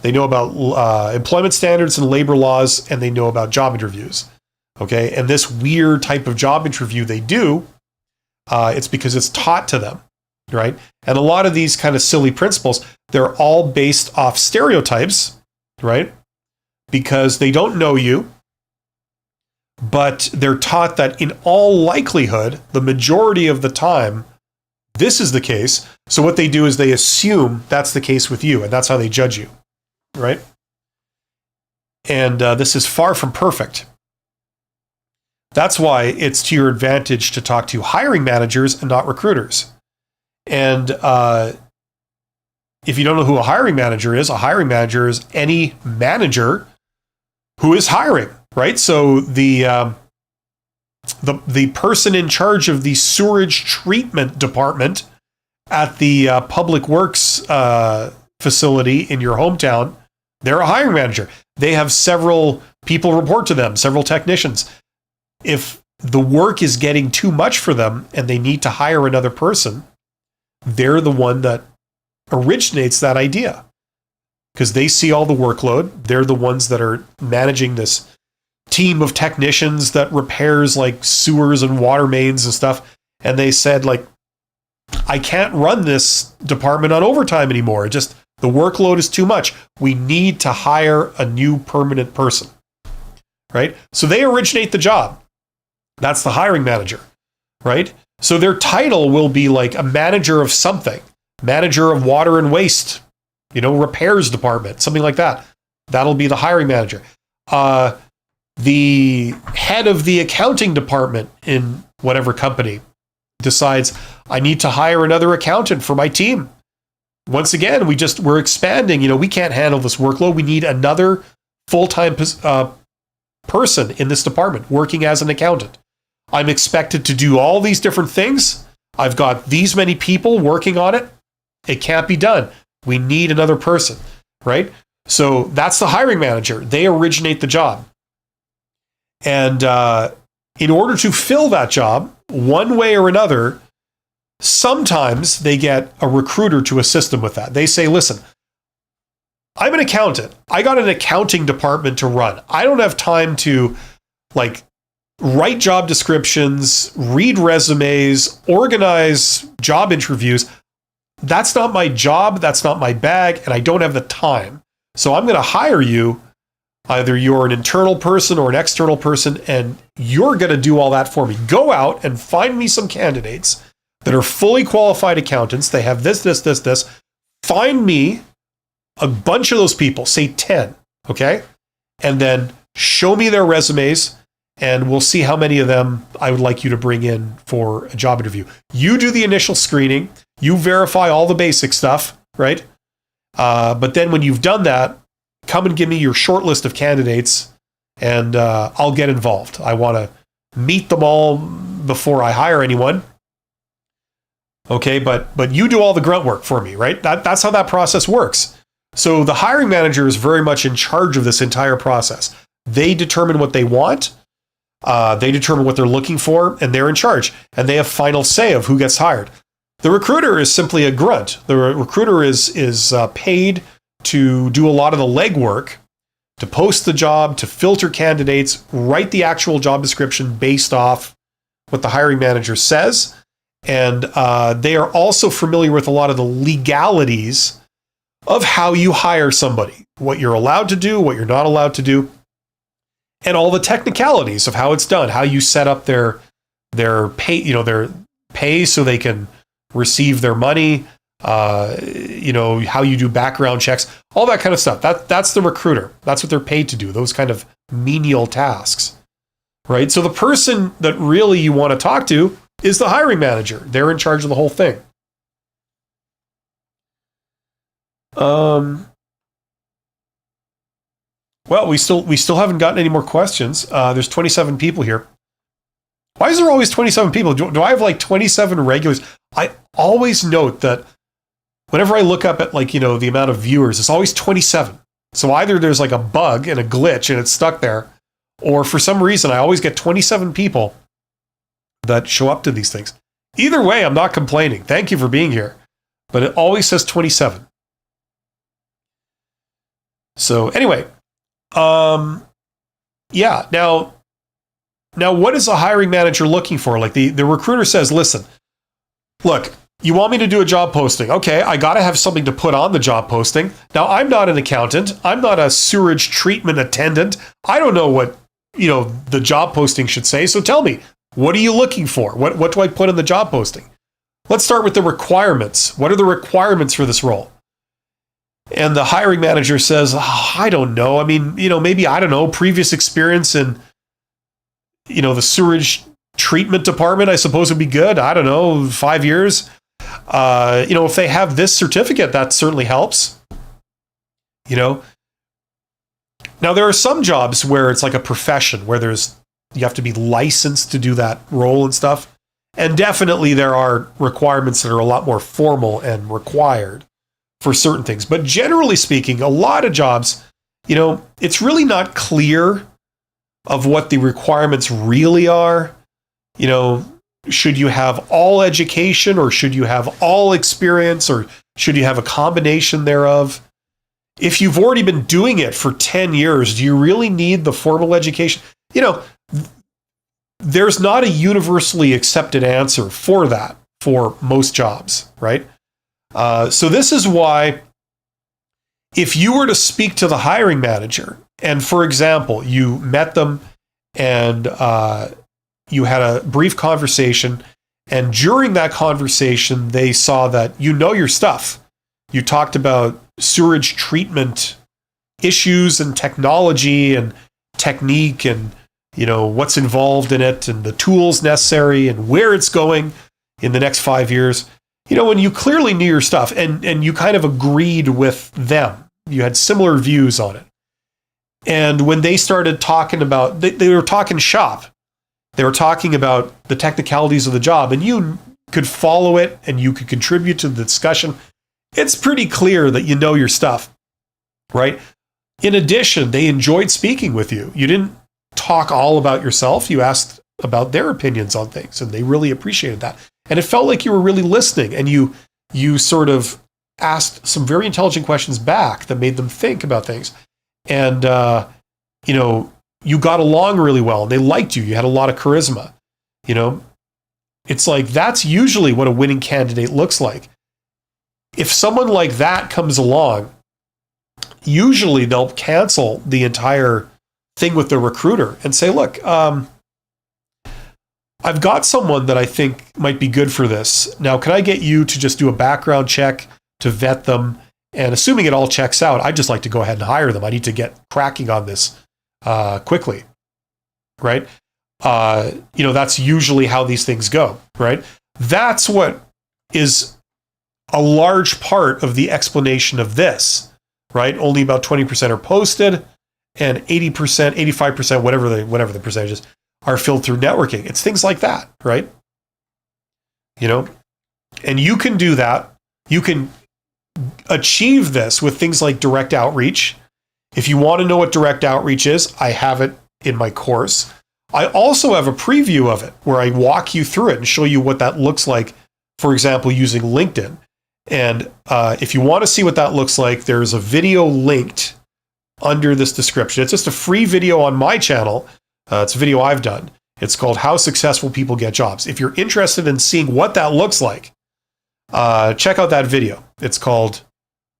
employment standards and labor laws, and they know about job interviews. Okay, and this weird type of job interview they do, it's because it's taught to them, right? And a lot of these kind of silly principles, they're all based off stereotypes right? Because they don't know you, but they're taught that in all likelihood, the majority of the time, this is the case. So what they do is they assume that's the case with you, and that's how they judge you, right? And this is far from perfect. That's why it's to your advantage to talk to hiring managers and not recruiters. And if you don't know who a hiring manager is any manager who is hiring, right? So the person in charge of the sewage treatment department at the public works facility in your hometown, they're a hiring manager. They have several people report to them, several technicians. If the work is getting too much for them and they need to hire another person, they're the one that originates that idea because they see all the workload. They're the ones that are managing this team of technicians that repairs like sewers and water mains and stuff. And they said, like, I can't run this department on overtime anymore. Just the workload is too much. We need to hire a new permanent person, right? So they originate the job. That's the hiring manager, right? So their title will be like a manager of something, manager of water and waste, repairs department, something like that. That'll be the hiring manager. The head of the accounting department in whatever company decides, I need to hire another accountant for my team. Once again, we're expanding. We can't handle this workload. We need another full-time person in this department working as an accountant. I'm expected to do all these different things. I've got these many people working on it. It can't be done. We need another person, right? So that's the hiring manager. They originate the job. And in order to fill that job, one way or another, sometimes they get a recruiter to assist them with that. They say, listen, I'm an accountant. I got an accounting department to run. I don't have time to write job descriptions, read resumes, organize job interviews. That's not my job. That's not my bag. And I don't have the time. So I'm going to hire you. Either you're an internal person or an external person, and you're going to do all that for me. Go out and find me some candidates that are fully qualified accountants. They have this. Find me a bunch of those people, say 10, okay? And then show me their resumes, and we'll see how many of them I would like you to bring in for a job interview. You do the initial screening. You verify all the basic stuff, right? But then when you've done that, come and give me your short list of candidates, and I'll get involved. I want to meet them all before I hire anyone. Okay, but you do all the grunt work for me, right? That's how that process works. So the hiring manager is very much in charge of this entire process. They determine what they want. They determine what they're looking for, and they're in charge. And they have final say of who gets hired. The recruiter is simply a grunt. The recruiter is paid to do a lot of the legwork, to post the job, to filter candidates, write the actual job description based off what the hiring manager says. And they are also familiar with a lot of the legalities of how you hire somebody, what you're allowed to do, what you're not allowed to do, and all the technicalities of how it's done, how you set up their pay, their pay so they can receive their money, how you do background checks, all that kind of stuff. That's the recruiter. That's what they're paid to do, those kind of menial tasks, right? So the person that really you want to talk to is the hiring manager. They're in charge of the whole thing. Well, we still haven't gotten any more questions. There's 27 people here. Why is there always 27 people? Do I have like 27 regulars? I always note that whenever I look up at the amount of viewers, it's always 27. So either there's like a bug and a glitch and it's stuck there, or for some reason I always get 27 people that show up to these things. Either way, I'm not complaining. Thank you for being here. But it always says 27. So anyway, yeah. Now what is a hiring manager looking for? Like the recruiter says, listen, look, You want me to do a job posting? Okay, I got to have something to put on the job posting. Now, I'm not an accountant. I'm not a sewage treatment attendant. I don't know what, the job posting should say. So tell me, what are you looking for? What do I put in the job posting? Let's start with the requirements. What are the requirements for this role? And the hiring manager says, I don't know. I mean, maybe, I don't know, previous experience in, the sewage treatment department, I suppose would be good. I don't know, 5 years. If they have this certificate, that certainly helps. Now there are some jobs where it's like a profession where you have to be licensed to do that role and stuff. And definitely there are requirements that are a lot more formal and required for certain things. But generally speaking, a lot of jobs, it's really not clear of what the requirements really are. Should you have all education, or should you have all experience, or should you have a combination thereof? If you've already been doing it for 10 years, do you really need the formal education? There's not a universally accepted answer for that for most jobs, right? So this is why if you were to speak to the hiring manager, and for example, you met them and you had a brief conversation, and during that conversation, they saw that you know your stuff. You talked about sewage treatment issues and technology and technique and, what's involved in it and the tools necessary and where it's going in the next 5 years. When you clearly knew your stuff and you kind of agreed with them, you had similar views on it. And when they started talking about, they were talking shop. They were talking about the technicalities of the job, and you could follow it and you could contribute to the discussion. It's pretty clear that you know your stuff, right? In addition, they enjoyed speaking with you. You didn't talk all about yourself. You asked about their opinions on things, and they really appreciated that. And it felt like you were really listening, and you sort of asked some very intelligent questions back that made them think about things. And, you got along really well, and they liked you. You had a lot of charisma. It's like, that's usually what a winning candidate looks like. If someone like that comes along, usually they'll cancel the entire thing with the recruiter and say, look, I've got someone that I think might be good for this. Now, can I get you to just do a background check to vet them? And assuming it all checks out, I'd just like to go ahead and hire them. I need to get cracking on this quickly, right? That's usually how these things go, right? That's what is a large part of the explanation of this, right? Only about 20% are posted, and 80%, 85%, whatever the percentages, are filled through networking. It's things like that, right? And you can do that. You can achieve this with things like direct outreach. If you want to know what direct outreach is, I have it in my course. I also have a preview of it where I walk you through it and show you what that looks like, for example, using LinkedIn. And if you want to see what that looks like, there's a video linked under this description. It's just a free video on my channel. It's a video I've done. It's called How Successful People Get Jobs. If you're interested in seeing what that looks like, check out that video. It's called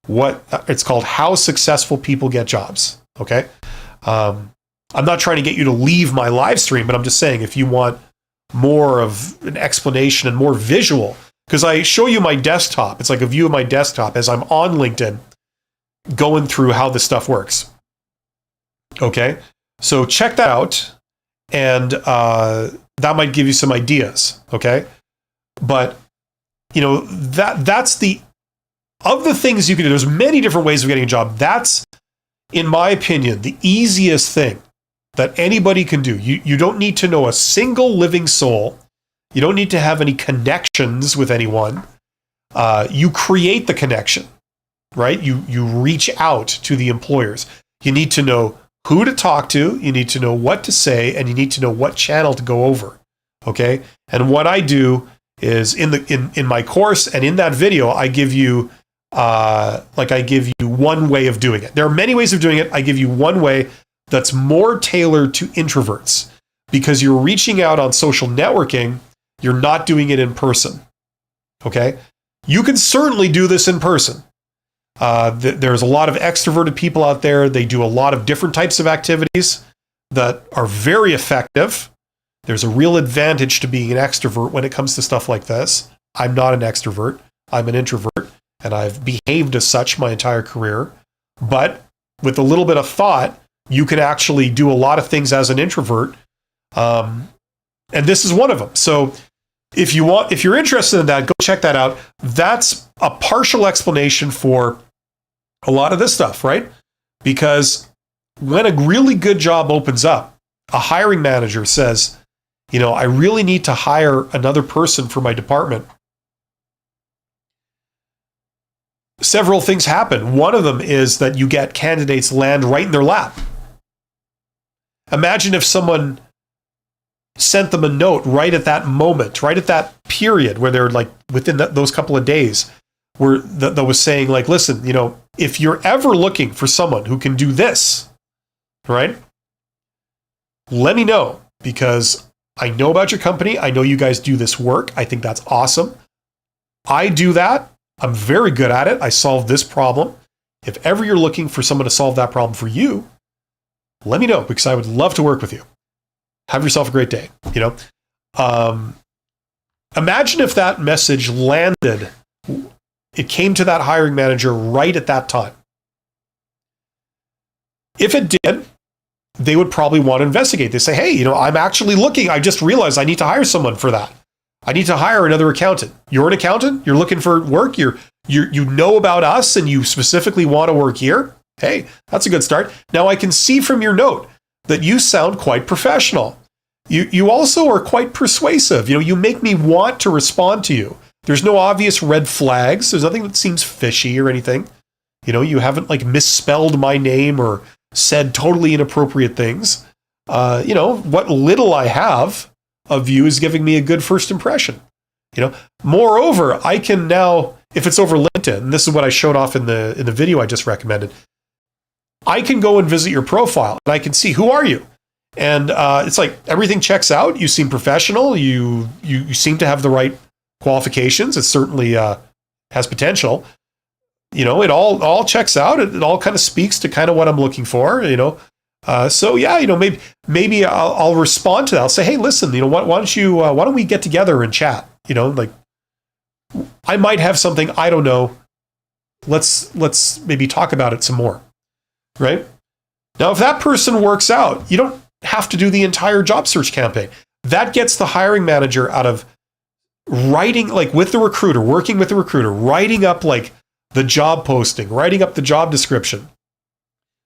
How Successful People Get Jobs. Okay. I'm not trying to get you to leave my live stream, but I'm just saying, if you want more of an explanation and more visual, because I show you my desktop. It's like a view of my desktop as I'm on LinkedIn going through how this stuff works. Okay. So check that out. And that might give you some ideas. Okay. But that's of the things you can do. There's many different ways of getting a job. That's, in my opinion, the easiest thing that anybody can do. You don't need to know a single living soul. You don't need to have any connections with anyone. You create the connection, right? You reach out to the employers. You need to know who to talk to. You need to know what to say, and you need to know what channel to go over. Okay. And what I do is in my course and in that video, I give you one way of doing it. There are many ways of doing it. I give you one way that's more tailored to introverts, because you're reaching out on social networking. You're not doing it in person. Okay. You can certainly do this in person. There's a lot of extroverted people out there. They do a lot of different types of activities that are very effective. There's a real advantage to being an extrovert when it comes to stuff like this. I'm not an extrovert. I'm an introvert, and I've behaved as such my entire career. But with a little bit of thought, you can actually do a lot of things as an introvert. And this is one of them. So if you're interested in that, go check that out. That's a partial explanation for a lot of this stuff, right? Because when a really good job opens up, a hiring manager says, I really need to hire another person for my department. Several things happen. One of them is that you get candidates land right in their lap. Imagine if someone sent them a note right at that moment, right at that period where they're like within those couple of days, where that was saying like, listen, if you're ever looking for someone who can do this, right? Let me know, because I know about your company. I know you guys do this work. I think that's awesome. I do that. I'm very good at it. I solve this problem. If ever you're looking for someone to solve that problem for you, let me know, because I would love to work with you. Have yourself a great day. Imagine if that message landed, it came to that hiring manager right at that time. If it did, they would probably want to investigate. They say, hey, I'm actually looking. I just realized I need to hire someone for that. I need to hire another accountant. You're an accountant? You're looking for work? You know about us and you specifically want to work here? Hey, that's a good start. Now I can see from your note that you sound quite professional. You also are quite persuasive. You make me want to respond to you. There's no obvious red flags. There's nothing that seems fishy or anything. You haven't like misspelled my name or said totally inappropriate things. What little I have of you is giving me a good first impression. Moreover, I can now, if it's over LinkedIn, and this is what I showed off in the video I just recommended, I can go and visit your profile and I can see, who are you? And it's like everything checks out. You seem professional. You seem to have the right qualifications. It certainly has potential. It all checks out. It all kind of speaks to kind of what I'm looking for. So yeah, maybe I'll respond to that. I'll say, hey, listen, why don't we get together and chat? Like I might have something, I don't know. Let's maybe talk about it some more. Right? Now, if that person works out, you don't have to do the entire job search campaign. That gets the hiring manager out of writing, like with the recruiter, working with the recruiter, writing up like the job posting, writing up the job description,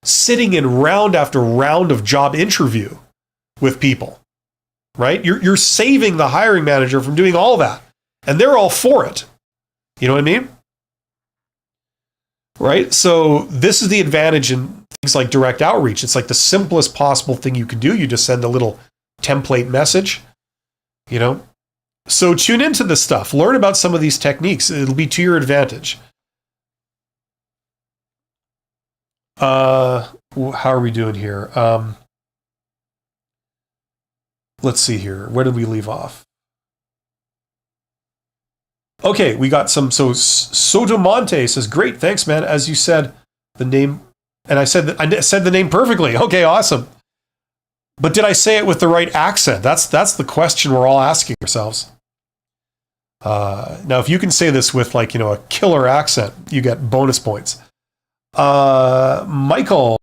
sitting in round after round of job interview with people, right? You're saving the hiring manager from doing all that, and they're all for it. You know what I mean? Right? So this is the advantage in things like direct outreach. It's like the simplest possible thing you can do. You just send a little template message, So tune into this stuff. Learn about some of these techniques. It'll be to your advantage. How are we doing here? Let's see here. Where did we leave off? Okay, we got some. So Sotomonte says, "Great, thanks, man. As you said the name, and I said the name perfectly. Okay, awesome. But did I say it with the right accent? That's the question we're all asking ourselves. Now, if you can say this with a killer accent, you get bonus points." Michael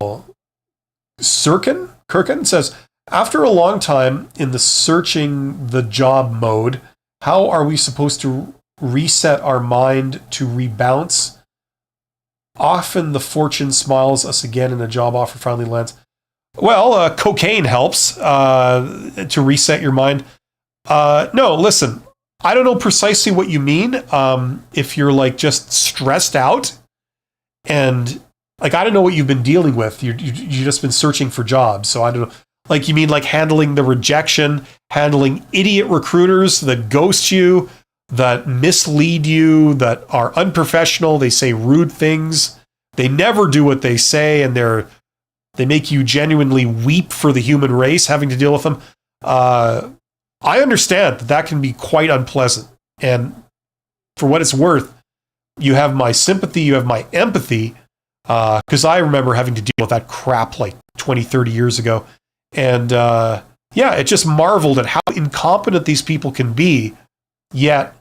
Kirkin says, after a long time in the searching the job mode, how are we supposed to reset our mind to rebounce? Often the fortune smiles us again and a job offer finally lands. Well, cocaine helps to reset your mind. No, listen, I don't know precisely what you mean. If you're just stressed out and I don't know what you've been dealing with. You've just been searching for jobs. So I don't know. You mean handling the rejection, handling idiot recruiters that ghost you, that mislead you, that are unprofessional. They say rude things. They never do what they say, and they make you genuinely weep for the human race having to deal with them. I understand that can be quite unpleasant. And for what it's worth, you have my sympathy, you have my empathy, because I remember having to deal with that crap like 20, 30 years ago. And it just marveled at how incompetent these people can be, yet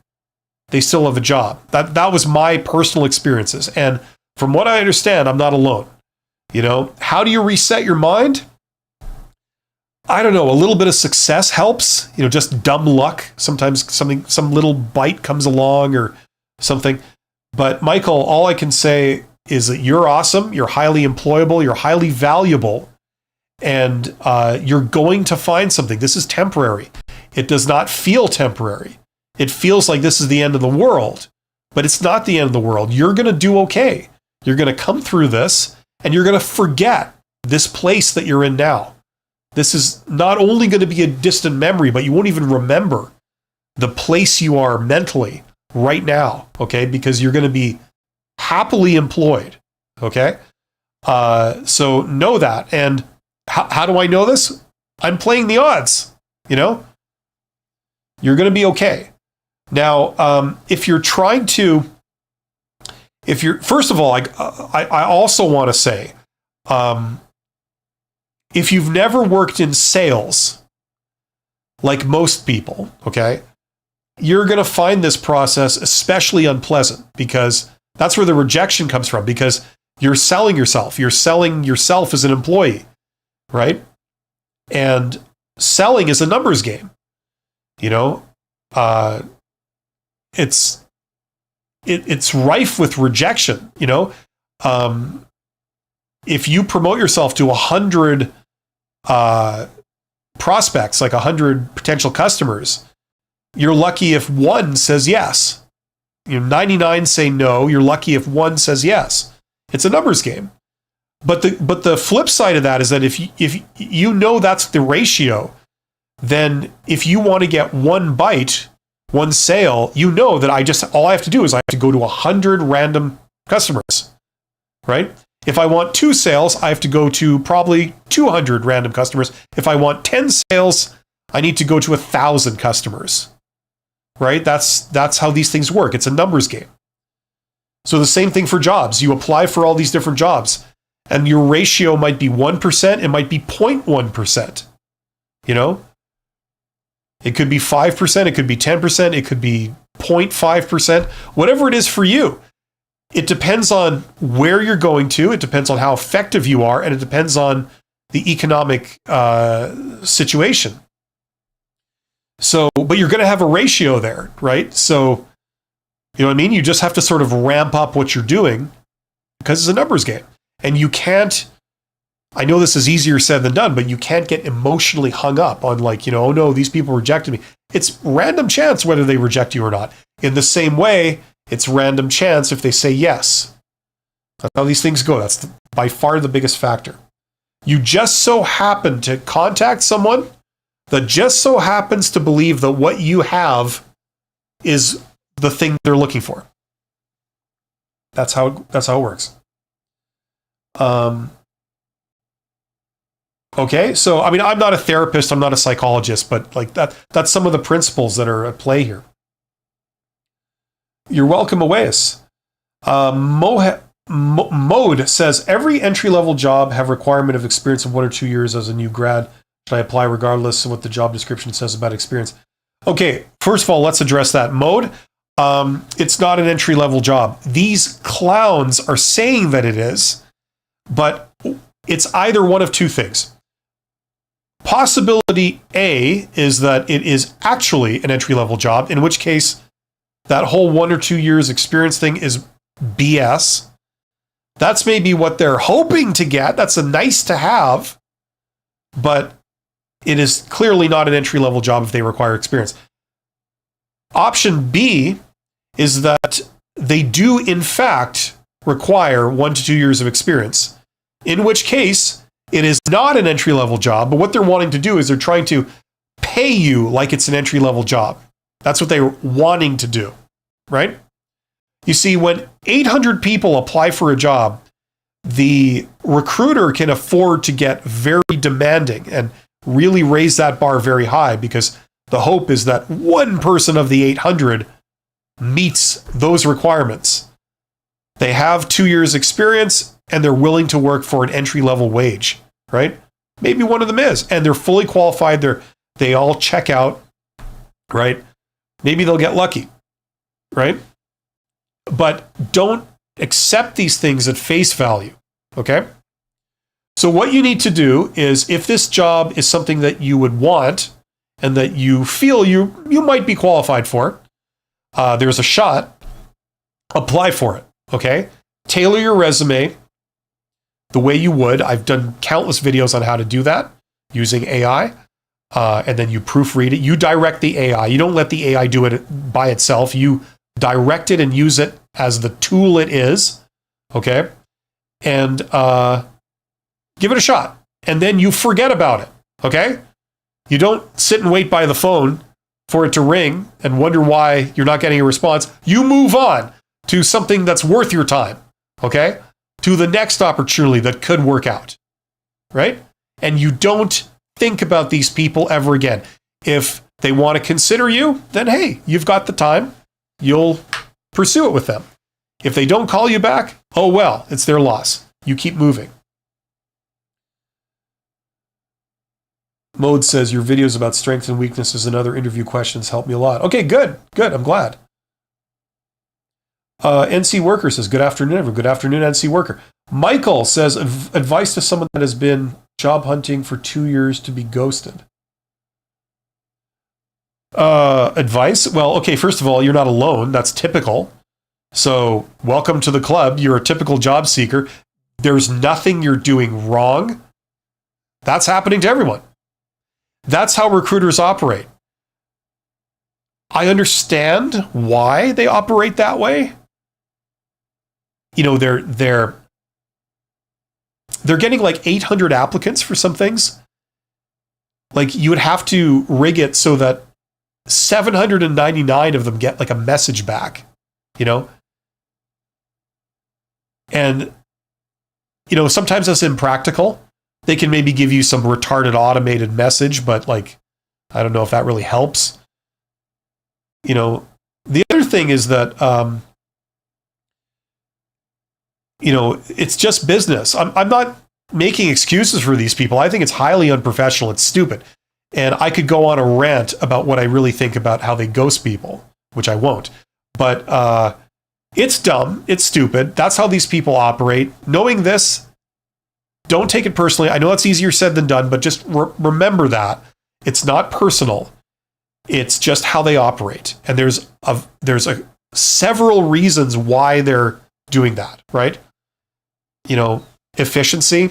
they still have a job. That was my personal experiences. And from what I understand, I'm not alone. How do you reset your mind? I don't know, a little bit of success helps, just dumb luck. Sometimes some little bite comes along or something. But Michael, all I can say is that you're awesome, you're highly employable, you're highly valuable, and you're going to find something. This is temporary. It does not feel temporary. It feels like this is the end of the world, but it's not the end of the world. You're going to do okay. You're going to come through this, and you're going to forget this place that you're in now. This is not only going to be a distant memory, but you won't even remember the place you are mentally right now, okay? Because you're going to be happily employed, okay? So know that. And how do I know this? I'm playing the odds, You're going to be okay. Now, if you're trying to, first of all, I also want to say, if you've never worked in sales, like most people, okay, you're going to find this process especially unpleasant, because that's where the rejection comes from, because you're selling yourself. You're selling yourself as an employee, right? And selling is a numbers game. It's rife with rejection. If you promote yourself to 100 prospects, like 100 potential customers, you're lucky if one says yes. 99 say no. You're lucky if one says yes. It's a numbers game. But the flip side of that is that if you know that's the ratio, then if you want to get one bite, one sale, that all I have to do is I have to go to 100 random customers, right? If I want 2 sales, I have to go to probably 200 random customers. If I want 10 sales, I need to go to 1,000 customers, right? That's how these things work. It's a numbers game. So the same thing for jobs. You apply for all these different jobs, and your ratio might be 1%. It might be 0.1%. It could be 5%. It could be 10%. It could be 0.5%. Whatever it is for you. It depends on where you're going to, it depends on how effective you are, and it depends on the economic situation. So, but you're going to have a ratio there, right? So, you know what I mean? You just have to sort of ramp up what you're doing, because it's a numbers game. And you can't, I know this is easier said than done, but you can't get emotionally hung up on oh no, these people rejected me. It's random chance whether they reject you or not. In the same way, it's random chance if they say yes. That's how these things go. That's by far the biggest factor. You just so happen to contact someone that just so happens to believe that what you have is the thing they're looking for. That's how it works. Okay, so I mean, I'm not a therapist, I'm not a psychologist, but that's some of the principles that are at play here. You're welcome, Awais. Mode says, every entry-level job have requirement of experience of 1 or 2 years as a new grad. Should I apply regardless of what the job description says about experience? Okay, first of all, let's address that. Mode, it's not an entry-level job. These clowns are saying that it is, but it's either one of two things. Possibility A is that it is actually an entry-level job, in which case that whole 1 or 2 years experience thing is BS. That's maybe what they're hoping to get. That's a nice to have, but it is clearly not an entry-level job if they require experience. Option B is that they do, in fact, require 1 to 2 years of experience, in which case it is not an entry-level job, but what they're wanting to do is they're trying to pay you like it's an entry-level job. That's what they're wanting to do, right? You see, when 800 people apply for a job, the recruiter can afford to get very demanding and really raise that bar very high, because the hope is that one person of the 800 meets those requirements. They have 2 years experience and they're willing to work for an entry-level wage, right? Maybe one of them is, and they're fully qualified. They all check out, right? Maybe they'll get lucky, right? But don't accept these things at face value, okay? So what you need to do is, if this job is something that you would want and that you feel you might be qualified for, there's a shot, apply for it, okay? Tailor your resume the way you would. I've done countless videos on how to do that using AI, and then you proofread it. You direct the AI. You don't let the AI do it by itself. You direct it and use it as the tool it is, okay? And give it a shot. And then you forget about it, okay? You don't sit and wait by the phone for it to ring and wonder why you're not getting a response. You move on to something that's worth your time, okay? To the next opportunity that could work out, right? And you don't think about these people ever again. If they want to consider you, then hey, you've got the time. You'll pursue it with them. If they don't call you back, oh well, it's their loss. You keep moving. Mode says, your videos about strengths and weaknesses and other interview questions help me a lot. Okay, good. I'm glad. NC Worker says, good afternoon, everyone. Good afternoon, NC Worker. Michael says, advice to someone that has been job hunting for 2 years to be ghosted. Advice? Well, okay, first of all, you're not alone. That's typical. So welcome to the club. You're a typical job seeker. There's nothing you're doing wrong. That's happening to everyone. That's how recruiters operate. I understand why they operate that way. You know, they're getting like 800 applicants for some things. Like, you would have to rig it so that 799 of them get like a message back, you know? And, you know, sometimes that's impractical. They can maybe give you some retarded automated message, but like, I don't know if that really helps. You know, the other thing is that, you know, it's just business. I'm not making excuses for these people. I think it's highly unprofessional. It's stupid. And I could go on a rant about what I really think about how they ghost people, which I won't. But it's dumb. It's stupid. That's how these people operate. Knowing this, don't take it personally. I know that's easier said than done, but just remember that. It's not personal. It's just how they operate. And there's several reasons why they're doing that, right? You know, efficiency.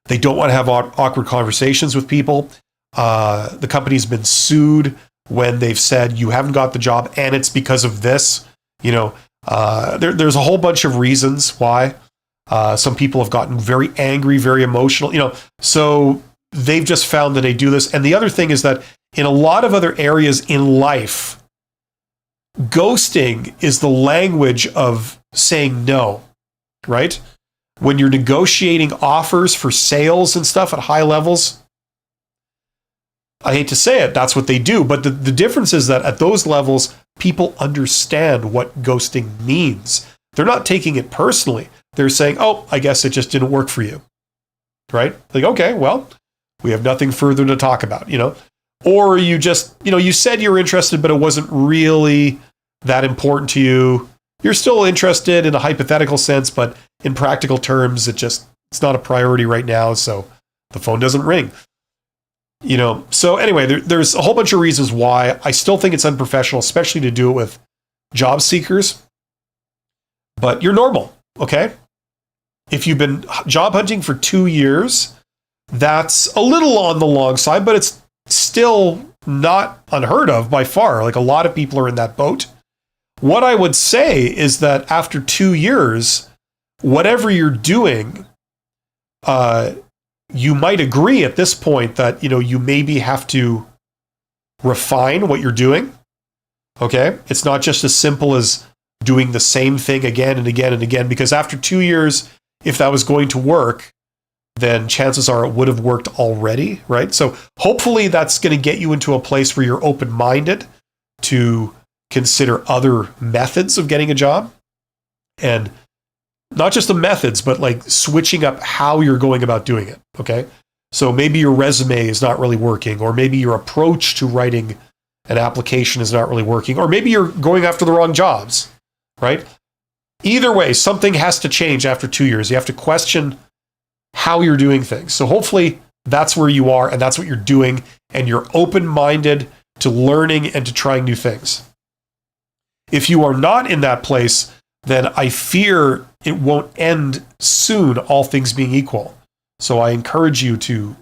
They don't want to have awkward conversations with people. The company's been sued when they've said you haven't got the job and it's because of this. You know, there's a whole bunch of reasons why. Some people have gotten very angry, very emotional, you know, so they've just found that they do this. And the other thing is that in a lot of other areas in life, ghosting is the language of saying no, right? When you're negotiating offers for sales and stuff at high levels, I hate to say it, that's what they do. But the difference is that at those levels, people understand what ghosting means. They're not taking it personally. They're saying, oh, I guess it just didn't work for you, right? Like, okay, well, we have nothing further to talk about, you know? Or you just, you know, you said you were interested, but it wasn't really that important to you. You're still interested in a hypothetical sense, but in practical terms, it's not a priority right now, so the phone doesn't ring. You know, so anyway, there's a whole bunch of reasons why I still think it's unprofessional, especially to do it with job seekers. But you're normal, okay? If you've been job hunting for 2 years, that's a little on the long side, but it's still not unheard of by far. Like, a lot of people are in that boat. What I would say is that after 2 years, whatever you're doing, you might agree at this point that, you know, you maybe have to refine what you're doing. Okay? It's not just as simple as doing the same thing again and again and again, because after 2 years, if that was going to work, then chances are it would have worked already, right? So hopefully that's going to get you into a place where you're open-minded to consider other methods of getting a job. And not just the methods, but like switching up how you're going about doing it. Okay. So maybe your resume is not really working, or maybe your approach to writing an application is not really working, or maybe you're going after the wrong jobs, right? Either way, something has to change after 2 years. You have to question how you're doing things. So hopefully that's where you are and that's what you're doing, and you're open-minded to learning and to trying new things. If you are not in that place, then I fear it won't end soon, all things being equal. So I encourage you to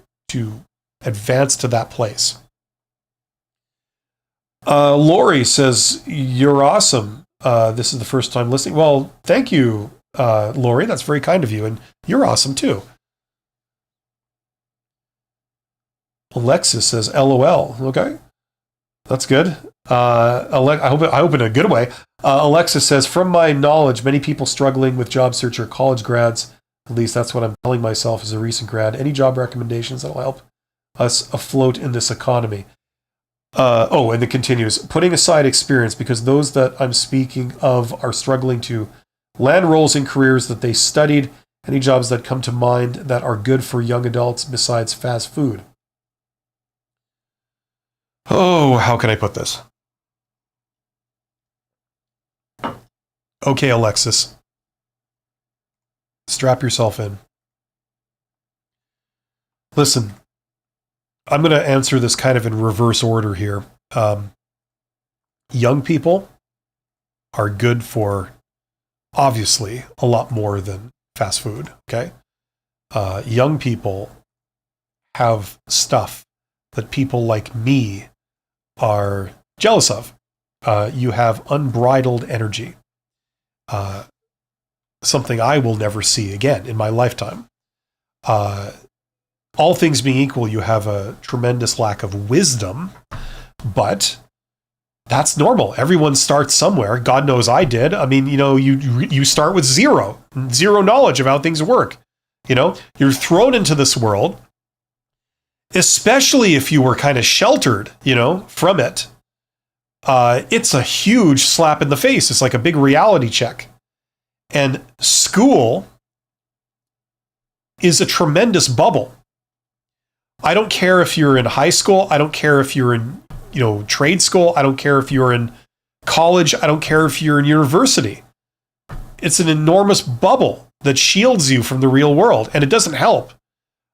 advance to that place. Lori says, you're awesome. This is the first time listening. Well, thank you, Lori. That's very kind of you. And you're awesome too. Alexis says, LOL. Okay. That's good. I hope in a good way. Alexis says, from my knowledge, many people struggling with job search are college grads. At least that's what I'm telling myself as a recent grad. Any job recommendations that will help us afloat in this economy? And it continues. Putting aside experience, because those that I'm speaking of are struggling to land roles in careers that they studied. Any jobs that come to mind that are good for young adults besides fast food? Oh, how can I put this? Okay, Alexis. Strap yourself in. Listen, I'm going to answer this kind of in reverse order here. Young people are good for, obviously, a lot more than fast food, okay? Young people have stuff that people like me are jealous of. You have unbridled energy. Something I will never see again in my lifetime. All things being equal, you have a tremendous lack of wisdom, but that's normal. Everyone starts somewhere. God knows I did. I mean, you start with zero knowledge of how things work. You're thrown into this world, especially if you were kind of sheltered, from it. It's a huge slap in the face. It's like a big reality check. And school is a tremendous bubble. I don't care if you're in high school. I don't care if you're in, trade school. I don't care if you're in college. I don't care if you're in university. It's an enormous bubble that shields you from the real world. And it doesn't help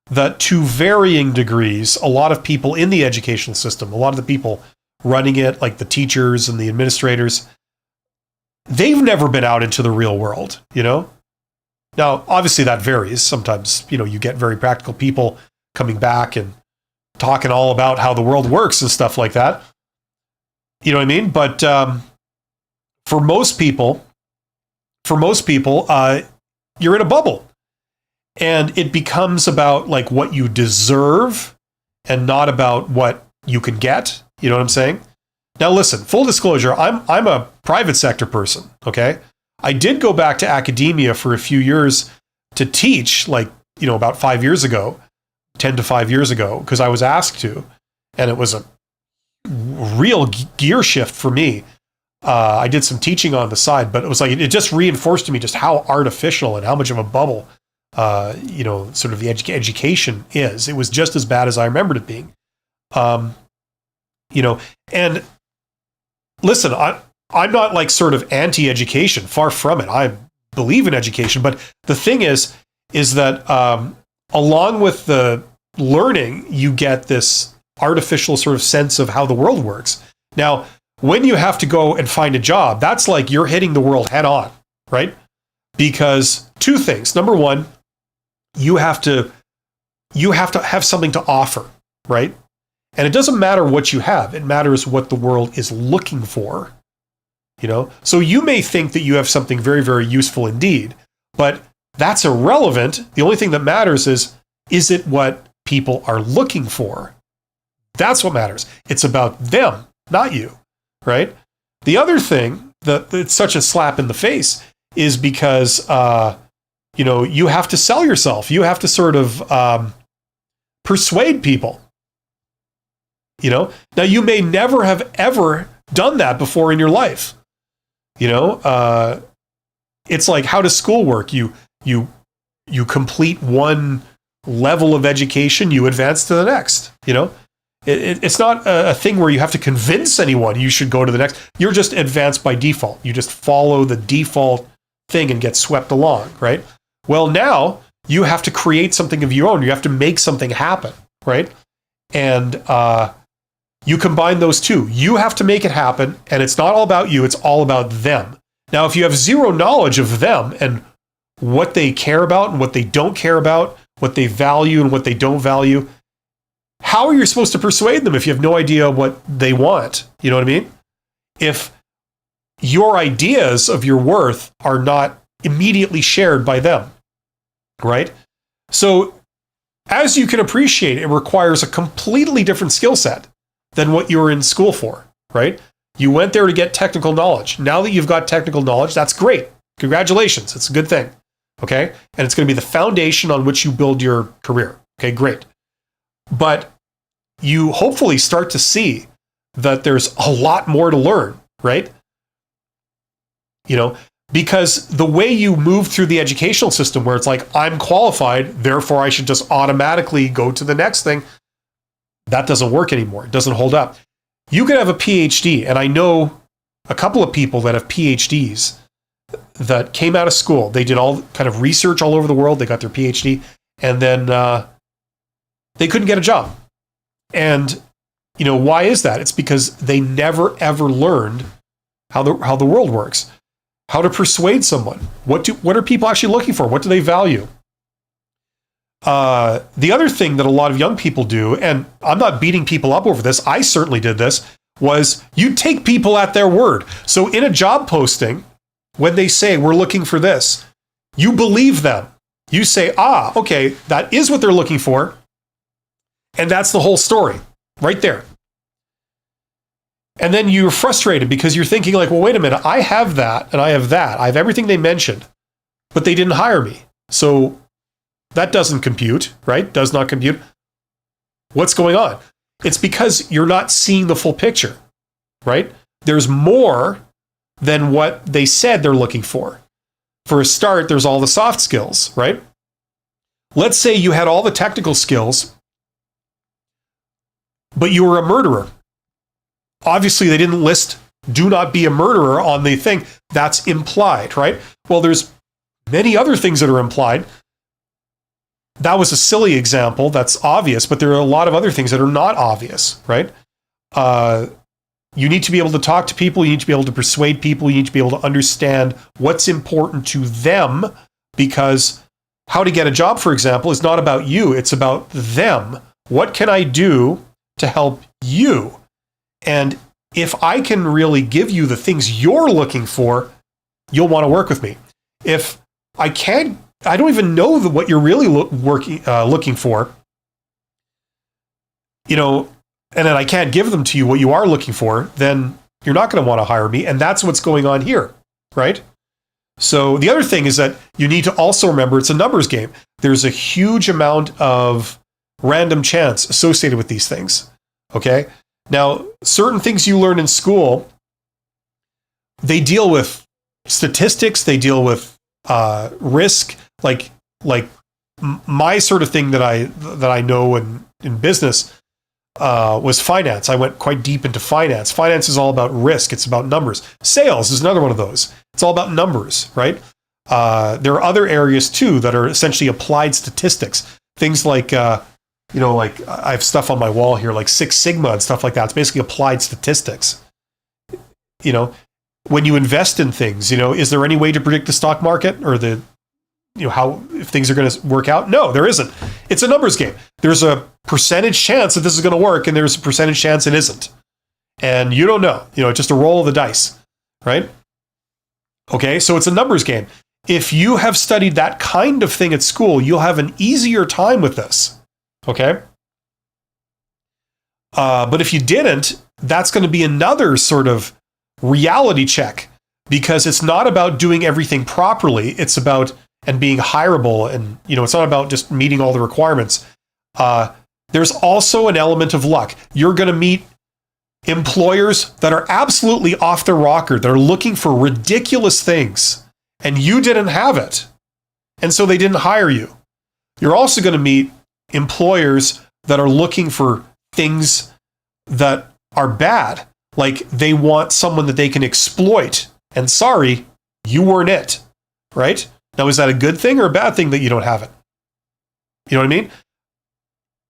that to varying degrees, a lot of people in the educational system, a lot of the people running it, like the teachers and the administrators, they've never been out into the real world, Now, obviously that varies. Sometimes, you get very practical people coming back and talking all about how the world works and stuff like that. You know what I mean? But for most people, you're in a bubble. And it becomes about like what you deserve and not about what you can get. You know what I'm saying? Now, listen, full disclosure, I'm a private sector person, okay? I did go back to academia for a few years to teach, about 5 years ago, 10 to 5 years ago, because I was asked to, and it was a real gear shift for me. I did some teaching on the side, but it was like, it just reinforced to me just how artificial and how much of a bubble, sort of the education is. It was just as bad as I remembered it being. And listen, I'm not like sort of anti-education, far from it. I believe in education, but the thing is that along with the learning, you get this artificial sort of sense of how the world works. Now, when you have to go and find a job, that's like you're hitting the world head on, right? Because two things. Number one, you have to have something to offer, right? And it doesn't matter what you have. It matters what the world is looking for, So you may think that you have something very, very useful indeed, but that's irrelevant. The only thing that matters is it what people are looking for? That's what matters. It's about them, not you, right? The other thing that it's such a slap in the face is because, you have to sell yourself. You have to sort of persuade people. Now you may never have ever done that before in your life. it's like, how does school work? You complete one level of education, you advance to the next. It's not a thing where you have to convince anyone you should go to the next. You're just advanced by default. You just follow the default thing and get swept along, right? Well, now you have to create something of your own. You have to make something happen, right? And you combine those two. You have to make it happen, and it's not all about you. It's all about them. Now, if you have zero knowledge of them and what they care about and what they don't care about, what they value and what they don't value, how are you supposed to persuade them if you have no idea what they want? You know what I mean? If your ideas of your worth are not immediately shared by them, right? So, as you can appreciate, it requires a completely different skill set than what you were in school for, right? You went there to get technical knowledge. Now that you've got technical knowledge, that's great. Congratulations. It's a good thing. Okay? And it's going to be the foundation on which you build your career. Okay, great. But you hopefully start to see that there's a lot more to learn, right? Because the way you move through the educational system where it's like, I'm qualified, therefore I should just automatically go to the next thing, that doesn't work anymore. It doesn't hold up. You could have a PhD, and I know a couple of people that have PhDs that came out of school. They did all kind of research all over the world. They got their PhD, and then they couldn't get a job. And, why is that? It's because they never, ever learned how the world works, how to persuade someone. What are people actually looking for? What do they value? The other thing that a lot of young people do, and I'm not beating people up over this, I certainly did this, was you take people at their word. So in a job posting, when they say, we're looking for this, you believe them. You say, okay, that is what they're looking for. And that's the whole story right there. And then you're frustrated because you're thinking like, well, wait a minute, I have that and I have that. I have everything they mentioned, but they didn't hire me. So that doesn't compute, right? Does not compute. What's going on? It's because you're not seeing the full picture, right? There's more than what they said they're looking for. For a start, there's all the soft skills, right? Let's say you had all the technical skills, but you were a murderer. Obviously, they didn't list do not be a murderer on the thing. That's implied, right? Well, there's many other things that are implied. That was a silly example. That's obvious, but there are a lot of other things that are not obvious, right? You need to be able to talk to people. You need to be able to persuade people. You need to be able to understand what's important to them, because how to get a job, for example, is not about you. It's about them. What can I do to help you? And if I can really give you the things you're looking for, you'll want to work with me. If I don't even know what you're really looking for, and then I can't give them to you what you are looking for, then you're not going to want to hire me. And that's what's going on here, right? So the other thing is that you need to also remember it's a numbers game. There's a huge amount of random chance associated with these things, okay? Now, certain things you learn in school, they deal with statistics, they deal with risk, like my sort of thing that I know in business was finance. I went quite deep into finance. Finance is all about risk. It's about numbers. Sales is another one of those. It's all about numbers, right? There are other areas too that are essentially applied statistics. Things like, like I have stuff on my wall here, like Six Sigma and stuff like that. It's basically applied statistics. When you invest in things, is there any way to predict the stock market or how if things are going to work out? No, there isn't. It's a numbers game. There's a percentage chance that this is going to work, and there's a percentage chance it isn't. And you don't know. Just a roll of the dice, right? Okay, so it's a numbers game. If you have studied that kind of thing at school, you'll have an easier time with this. Okay? But if you didn't, that's going to be another sort of reality check, because it's not about doing everything properly. It's about and being hireable, and it's not about just meeting all the requirements. There's also an element of luck. You're going to meet employers that are absolutely off their rocker. They're looking for ridiculous things, and you didn't have it. And so they didn't hire you. You're also going to meet employers that are looking for things that are bad. Like they want someone that they can exploit. And sorry, you weren't it, right? Now, is that a good thing or a bad thing that you don't have it? You know what I mean?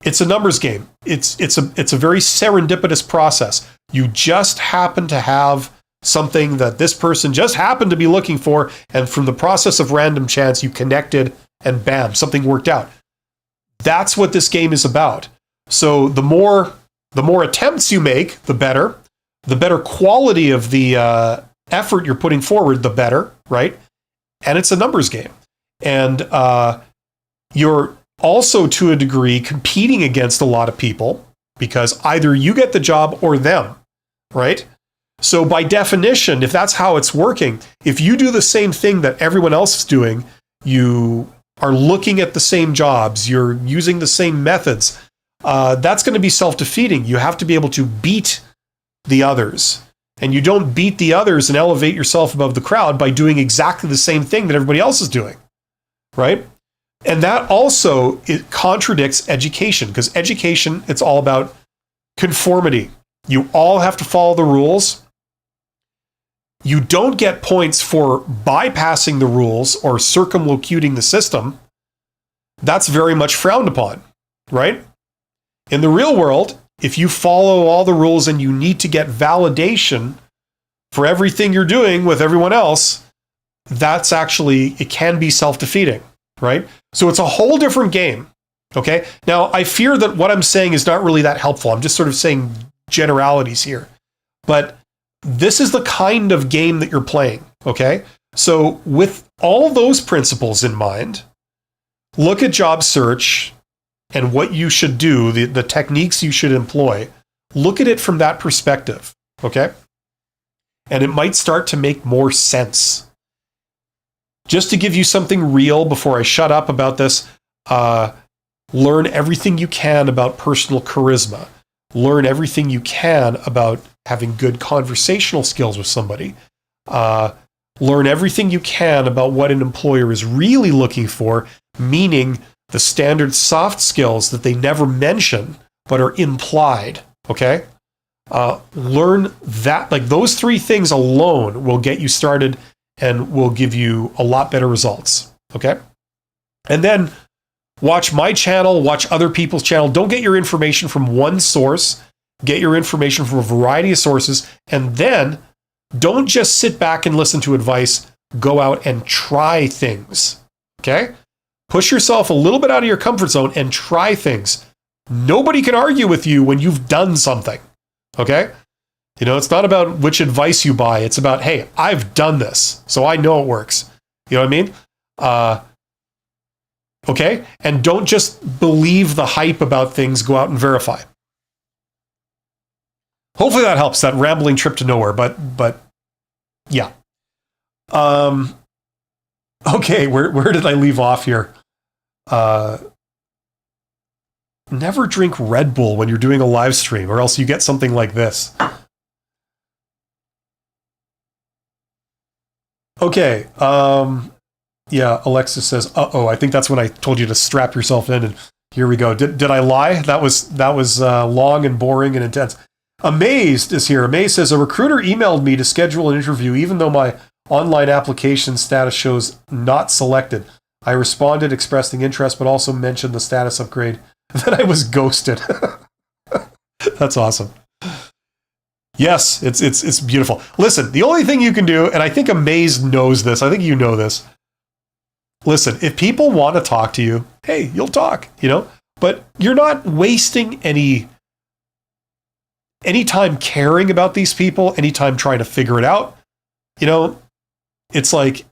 It's a numbers game. It's a very serendipitous process. You just happen to have something that this person just happened to be looking for, and from the process of random chance, you connected, and bam, something worked out. That's what this game is about. So the more attempts you make, the better. The better quality of the effort you're putting forward, the better, right? And it's a numbers game. And you're also, to a degree, competing against a lot of people because either you get the job or them, right? So by definition, if that's how it's working, if you do the same thing that everyone else is doing, you are looking at the same jobs, you're using the same methods, that's going to be self-defeating. You have to be able to beat the others. And you don't beat the others and elevate yourself above the crowd by doing exactly the same thing that everybody else is doing, right? And that also, it contradicts education, because education, it's all about conformity. You all have to follow the rules. You don't get points for bypassing the rules or circumlocuting the system. That's very much frowned upon, right? In the real world, if you follow all the rules and you need to get validation for everything you're doing with everyone else, that's actually, it can be self-defeating, right? So it's a whole different game, okay? Now, I fear that what I'm saying is not really that helpful. I'm just sort of saying generalities here. But this is the kind of game that you're playing, okay? So with all those principles in mind, look at job search and what you should do, the techniques you should employ. Look at it from that perspective, okay? And it might start to make more sense. Just to give you something real before I shut up about this, learn everything you can about personal charisma. Learn everything you can about having good conversational skills with somebody. Learn everything you can about what an employer is really looking for, meaning the standard soft skills that they never mention but are implied, okay? Learn that, like those three things alone will get you started and will give you a lot better results, okay? And then watch my channel, watch other people's channel. Don't get your information from one source. Get your information from a variety of sources. And then don't just sit back and listen to advice. Go out and try things, okay? Push yourself a little bit out of your comfort zone and try things. Nobody can argue with you when you've done something, okay? You know, it's not about which advice you buy. It's about, hey, I've done this, so I know it works. You know what I mean? Okay? And don't just believe the hype about things. Go out and verify. Hopefully that helps, that rambling trip to nowhere. But yeah. Okay, where did I leave off here? Never drink Red Bull when you're doing a live stream, or else you get something like this. Okay. Yeah, Alexis says, "Uh-oh, I think that's when I told you to strap yourself in." And here we go. Did I lie? That was long and boring and intense. Amazed is here. Amazed says, "A recruiter emailed me to schedule an interview, even though my online application status shows not selected. I responded expressing interest, but also mentioned the status upgrade. Then I was ghosted." That's awesome. Yes, it's beautiful. Listen, the only thing you can do, and I think Amazed knows this, I think you know this. Listen, if people want to talk to you, hey, you'll talk, you know, but you're not wasting any time caring about these people, any time trying to figure it out. You know, it's like,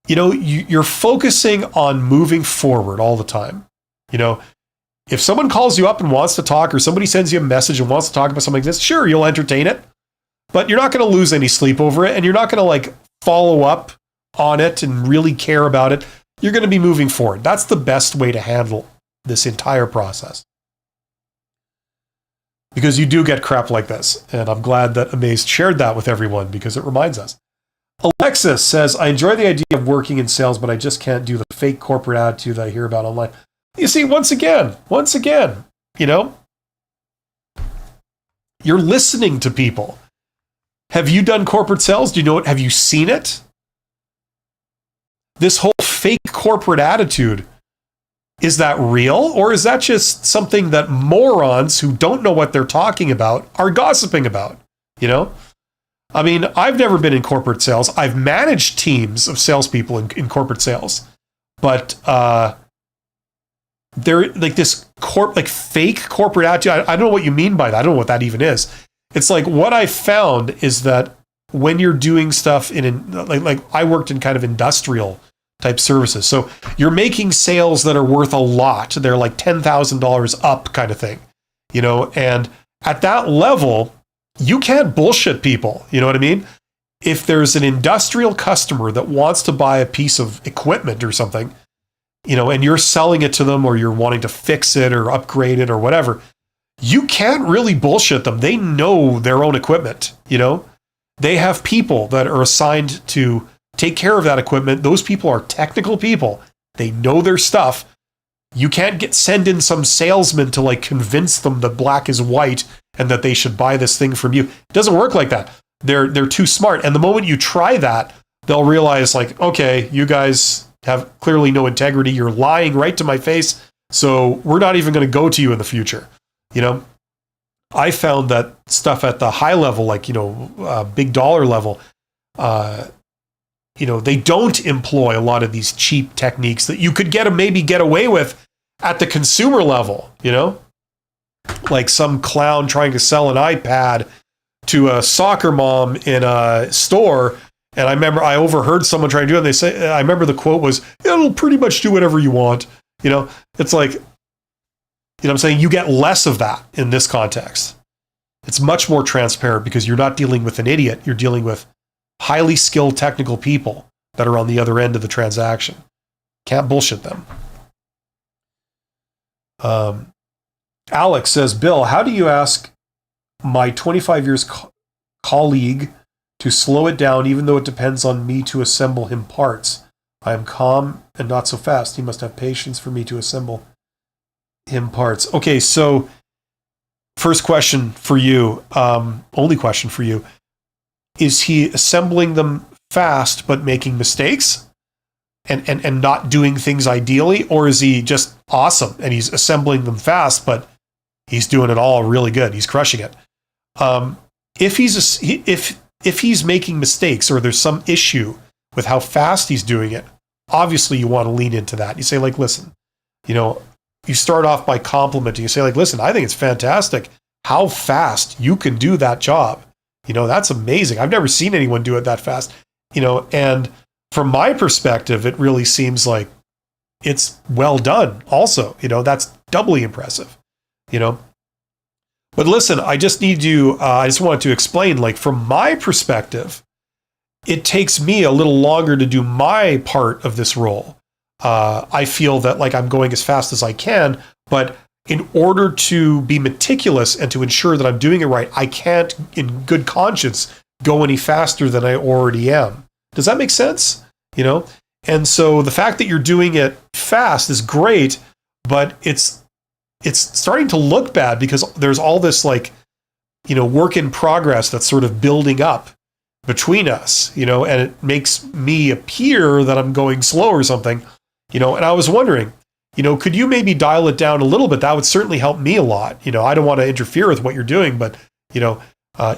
you know, you're focusing on moving forward all the time. You know, if someone calls you up and wants to talk, or somebody sends you a message and wants to talk about something like this, sure, you'll entertain it, but you're not going to lose any sleep over it, and you're not going to like follow up on it and really care about it. You're going to be moving forward. That's the best way to handle this entire process. Because you do get crap like this. And I'm glad that Amazed shared that with everyone, because it reminds us. Alexis says, I enjoy the idea of working in sales, but I just can't do the fake corporate attitude that I hear about online. You see, once again, you know, you're listening to people. Have you done corporate sales? Do you know it? Have you seen it? This whole fake corporate attitude, is that real? Or is that just something that morons who don't know what they're talking about are gossiping about? You know? I mean, I've never been in corporate sales. I've managed teams of salespeople in corporate sales. But they're like this fake corporate attitude. I don't know what you mean by that. I don't know what that even is. It's like what I found is that when you're doing stuff like I worked in kind of industrial type services. So you're making sales that are worth a lot. They're like $10,000 up kind of thing, you know, and at that level, you can't bullshit people. You know what I mean? If there's an industrial customer that wants to buy a piece of equipment or something, you know, and you're selling it to them or you're wanting to fix it or upgrade it or whatever, you can't really bullshit them. They know their own equipment, you know? They have people that are assigned to take care of that equipment. Those people are technical people. They know their stuff. You can't send in some salesman to like convince them that black is white and that they should buy this thing from you. It doesn't work like that. They're too smart. And the moment you try that, they'll realize like, okay, you guys have clearly no integrity. You're lying right to my face. So we're not even going to go to you in the future. You know, I found that stuff at the high level, like, you know, big dollar level, you know, they don't employ a lot of these cheap techniques that you could maybe get away with at the consumer level, you know, like some clown trying to sell an iPad to a soccer mom in a store. And I remember I overheard someone trying to do it. And they say, I remember the quote was, it'll pretty much do whatever you want. You know, it's like, you know what I'm saying? You get less of that in this context. It's much more transparent because you're not dealing with an idiot. You're dealing with highly skilled technical people that are on the other end of the transaction. Can't bullshit them. Alex says, Bill, how do you ask my 25 years colleague to slow it down even though it depends on me to assemble him parts? I am calm and not so fast. He must have patience for me to assemble him parts. Okay, so first question for you, only question for you, is he assembling them fast but making mistakes and not doing things ideally, or is he just awesome and he's assembling them fast but he's doing it all really good, he's crushing it? If he's making mistakes or there's some issue with how fast he's doing it, obviously you want to lean into that. You say like, listen, you know, you start off by complimenting. You say like, listen, I think it's fantastic how fast you can do that job. You know, that's amazing. I've never seen anyone do it that fast. You know, and from my perspective, it really seems like it's well done also. You know, that's doubly impressive, you know. But listen, I just want to explain, like, from my perspective, it takes me a little longer to do my part of this role. I feel that like I'm going as fast as I can, but in order to be meticulous and to ensure that I'm doing it right, I can't, in good conscience, go any faster than I already am. Does that make sense? You know? And so the fact that you're doing it fast is great, but it's starting to look bad because there's all this like, you know, work in progress that's sort of building up between us, you know, and it makes me appear that I'm going slow or something, you know. And I was wondering, you know, could you maybe dial it down a little bit? That would certainly help me a lot. You know, I don't want to interfere with what you're doing, but, you know,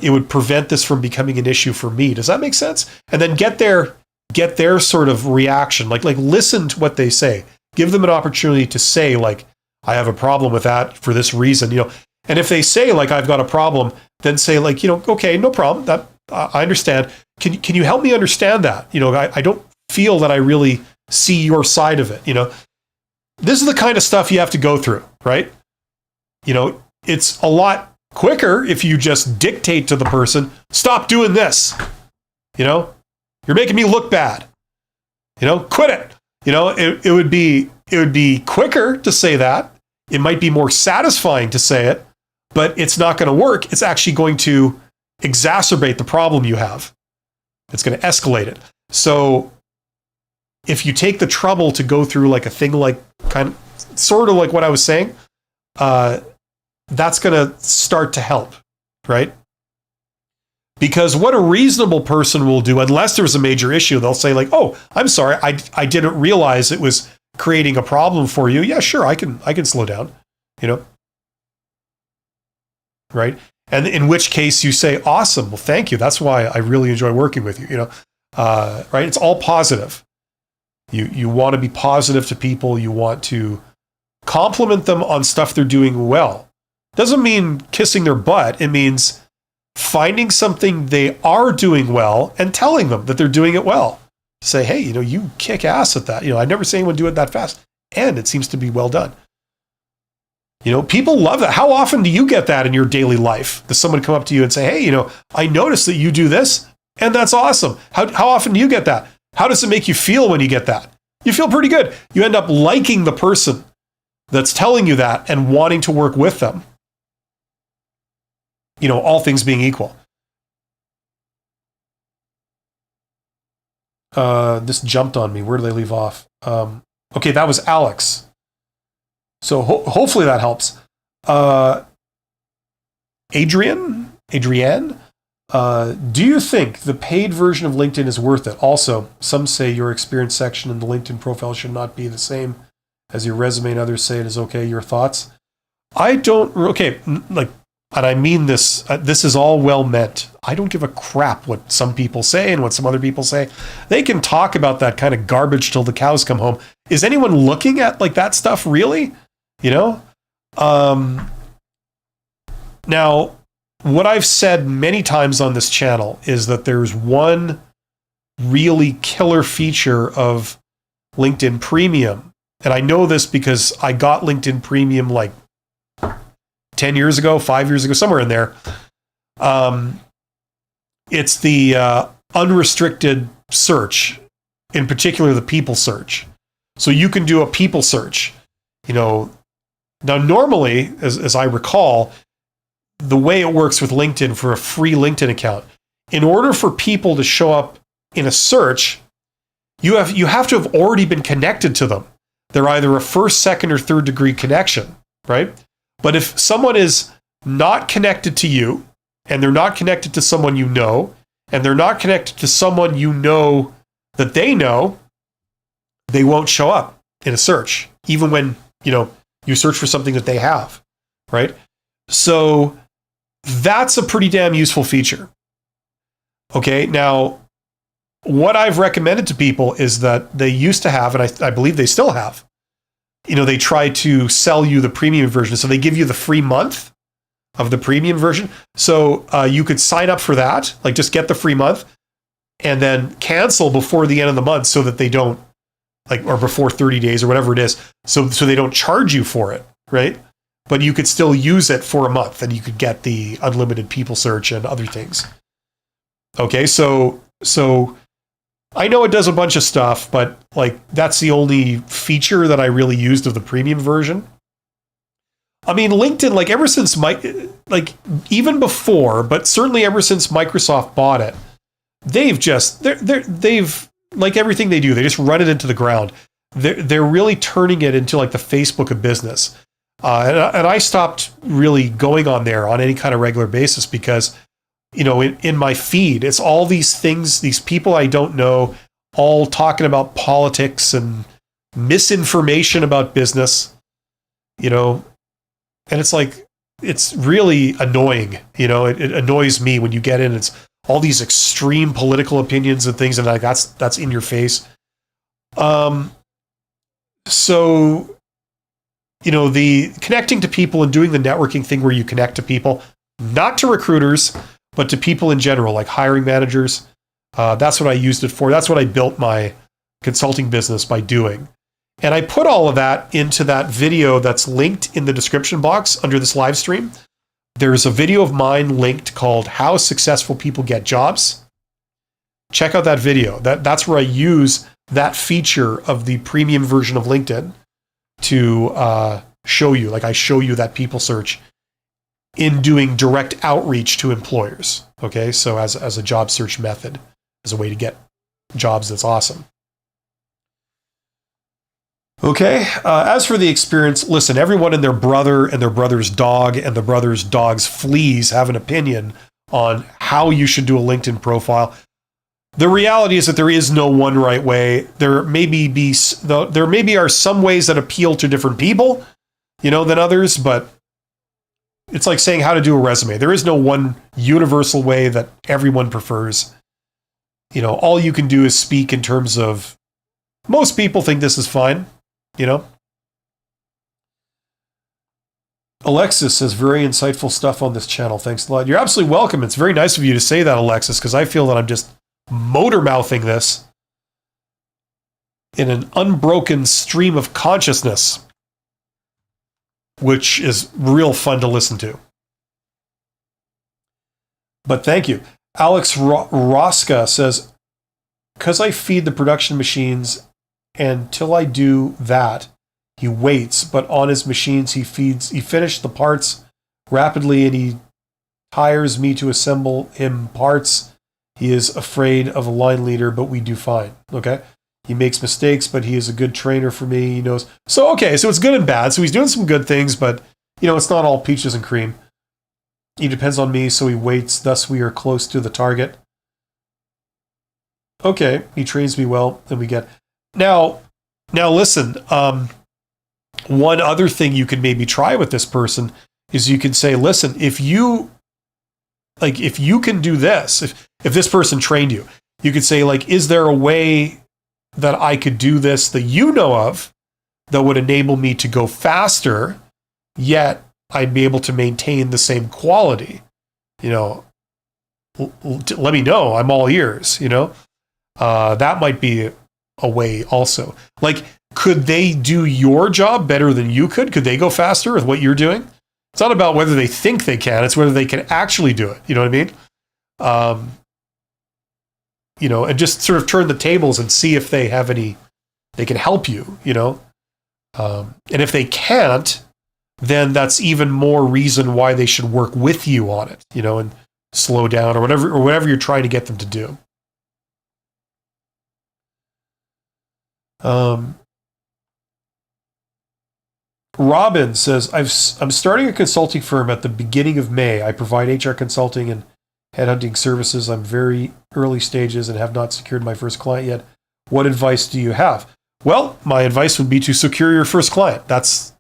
it would prevent this from becoming an issue for me. Does that make sense? And then get their sort of reaction, like listen to what they say. Give them an opportunity to say, like, I have a problem with that for this reason, you know. And if they say, like, I've got a problem, then say, like, you know, okay, no problem. That I understand. Can you help me understand that? You know, I don't feel that I really see your side of it. You know, this is the kind of stuff you have to go through, right? You know, it's a lot quicker if you just dictate to the person, stop doing this. You know, you're making me look bad. You know, quit it. You know, it would be quicker to say that. It might be more satisfying to say it, but it's not going to work. It's actually going to exacerbate the problem you have. It's going to escalate it. So if you take the trouble to go through like a thing like sort of like what I was saying, that's going to start to help, right? Because what a reasonable person will do, unless there's a major issue, they'll say like, oh, I'm sorry, I didn't realize it was creating a problem for you. Yeah, sure, I can slow down, right? And in which case you say, awesome, well, thank you. That's why I really enjoy working with you, right? It's all positive. You want to be positive to people. You want to compliment them on stuff they're doing well. Doesn't mean kissing their butt. It means finding something they are doing well and telling them that they're doing it well. Say, hey, you kick ass at that. I've never seen anyone do it that fast. And it seems to be well done. People love that. How often do you get that in your daily life? Does someone come up to you and say, hey, I noticed that you do this, and that's awesome. How often do you get that? How does it make you feel when you get that? You feel pretty good. You end up liking the person that's telling you that and wanting to work with them. All things being equal. This jumped on me. Where did they leave off? Okay, that was Alex. So hopefully that helps. Adrienne, do you think the paid version of LinkedIn is worth it? Also, some say your experience section in the LinkedIn profile should not be the same as your resume, and others say it is okay. Your thoughts? And I mean this, this is all well meant. I don't give a crap what some people say and what some other people say. They can talk about that kind of garbage till the cows come home. Is anyone looking at like that stuff really? Now, what I've said many times on this channel is that there's one really killer feature of LinkedIn Premium. And I know this because I got LinkedIn Premium like 10 years ago, 5 years ago, somewhere in there. It's the unrestricted search, in particular the people search. So you can do a people search. Now normally, as I recall, the way it works with LinkedIn for a free LinkedIn account, in order for people to show up in a search, you have to have already been connected to them. They're either a first, second, or third degree connection, right? But if someone is not connected to you, and they're not connected to someone you know, and they're not connected to someone you know that they know, they won't show up in a search, even when, you search for something that they have, right? So that's a pretty damn useful feature. Okay, now, what I've recommended to people is that they used to have, and I believe they still have, they try to sell you the premium version. So they give you the free month of the premium version. So you could sign up for that, like just get the free month and then cancel before the end of the month so that they don't, or before 30 days or whatever it is. So they don't charge you for it, right? But you could still use it for a month and you could get the unlimited people search and other things. Okay, so I know it does a bunch of stuff, but that's the only feature that I really used of the premium version. I mean, LinkedIn, ever since even before, but certainly ever since Microsoft bought it, they've like everything they do, they just run it into the ground. They're really turning it into like the Facebook of business. And I stopped really going on there on any kind of regular basis because, in my feed, it's all these things, these people I don't know, all talking about politics and misinformation about business, and it's it's really annoying, it annoys me when you get in, it's all these extreme political opinions and things, and that's in your face. So, the connecting to people and doing the networking thing where you connect to people, not to recruiters, but to people in general, like hiring managers. That's what I used it for. That's what I built my consulting business by doing. And I put all of that into that video that's linked in the description box under this live stream. There's a video of mine linked called How Successful People Get Jobs. Check out that video. That's where I use that feature of the premium version of LinkedIn to show you, I show you that people search in doing direct outreach to employers. Okay, so as a job search method. as a way to get jobs. That's awesome. Okay, as for the experience, listen, everyone and their brother and their brother's dog and the brother's dog's fleas have an opinion on how you should do a LinkedIn profile. The reality is that there is no one right way. There maybe are some ways that appeal to different people, than others, but it's like saying how to do a resume. There is no one universal way that everyone prefers. All you can do is speak in terms of most people think this is fine. Alexis says very insightful stuff on this channel. Thanks a lot. You're absolutely welcome. It's very nice of you to say that, Alexis, because I feel that I'm just motor mouthing this in an unbroken stream of consciousness, which is real fun to listen to. But thank you. Alex Roska says, because I feed the production machines, and till I do that, he waits, but on his machines he finishes the parts rapidly, and he hires me to assemble him parts. He is afraid of a line leader, but we do fine. Okay? He makes mistakes, but he is a good trainer for me. He knows. So it's good and bad. So he's doing some good things, but it's not all peaches and cream. He depends on me, so he waits. Thus we are close to the target. Okay, he trains me well, and we get... Now listen, one other thing you can maybe try with this person is you can say, listen, if you can do this, if this person trained you, you could say, is there a way that I could do this that you know of that would enable me to go faster, yet I'd be able to maintain the same quality? Let me know. I'm all ears, that might be a way also. Could they do your job better than you could? Could they go faster with what you're doing? It's not about whether they think they can, it's whether they can actually do it. You know what I mean? And just sort of turn the tables and see if they have they can help you, and if they can't, then that's even more reason why they should work with you on it, and slow down or whatever you're trying to get them to do. Robin says, I'm starting a consulting firm at the beginning of May. I provide HR consulting and headhunting services. I'm very early stages and have not secured my first client yet. What advice do you have? Well, my advice would be to secure your first client. That's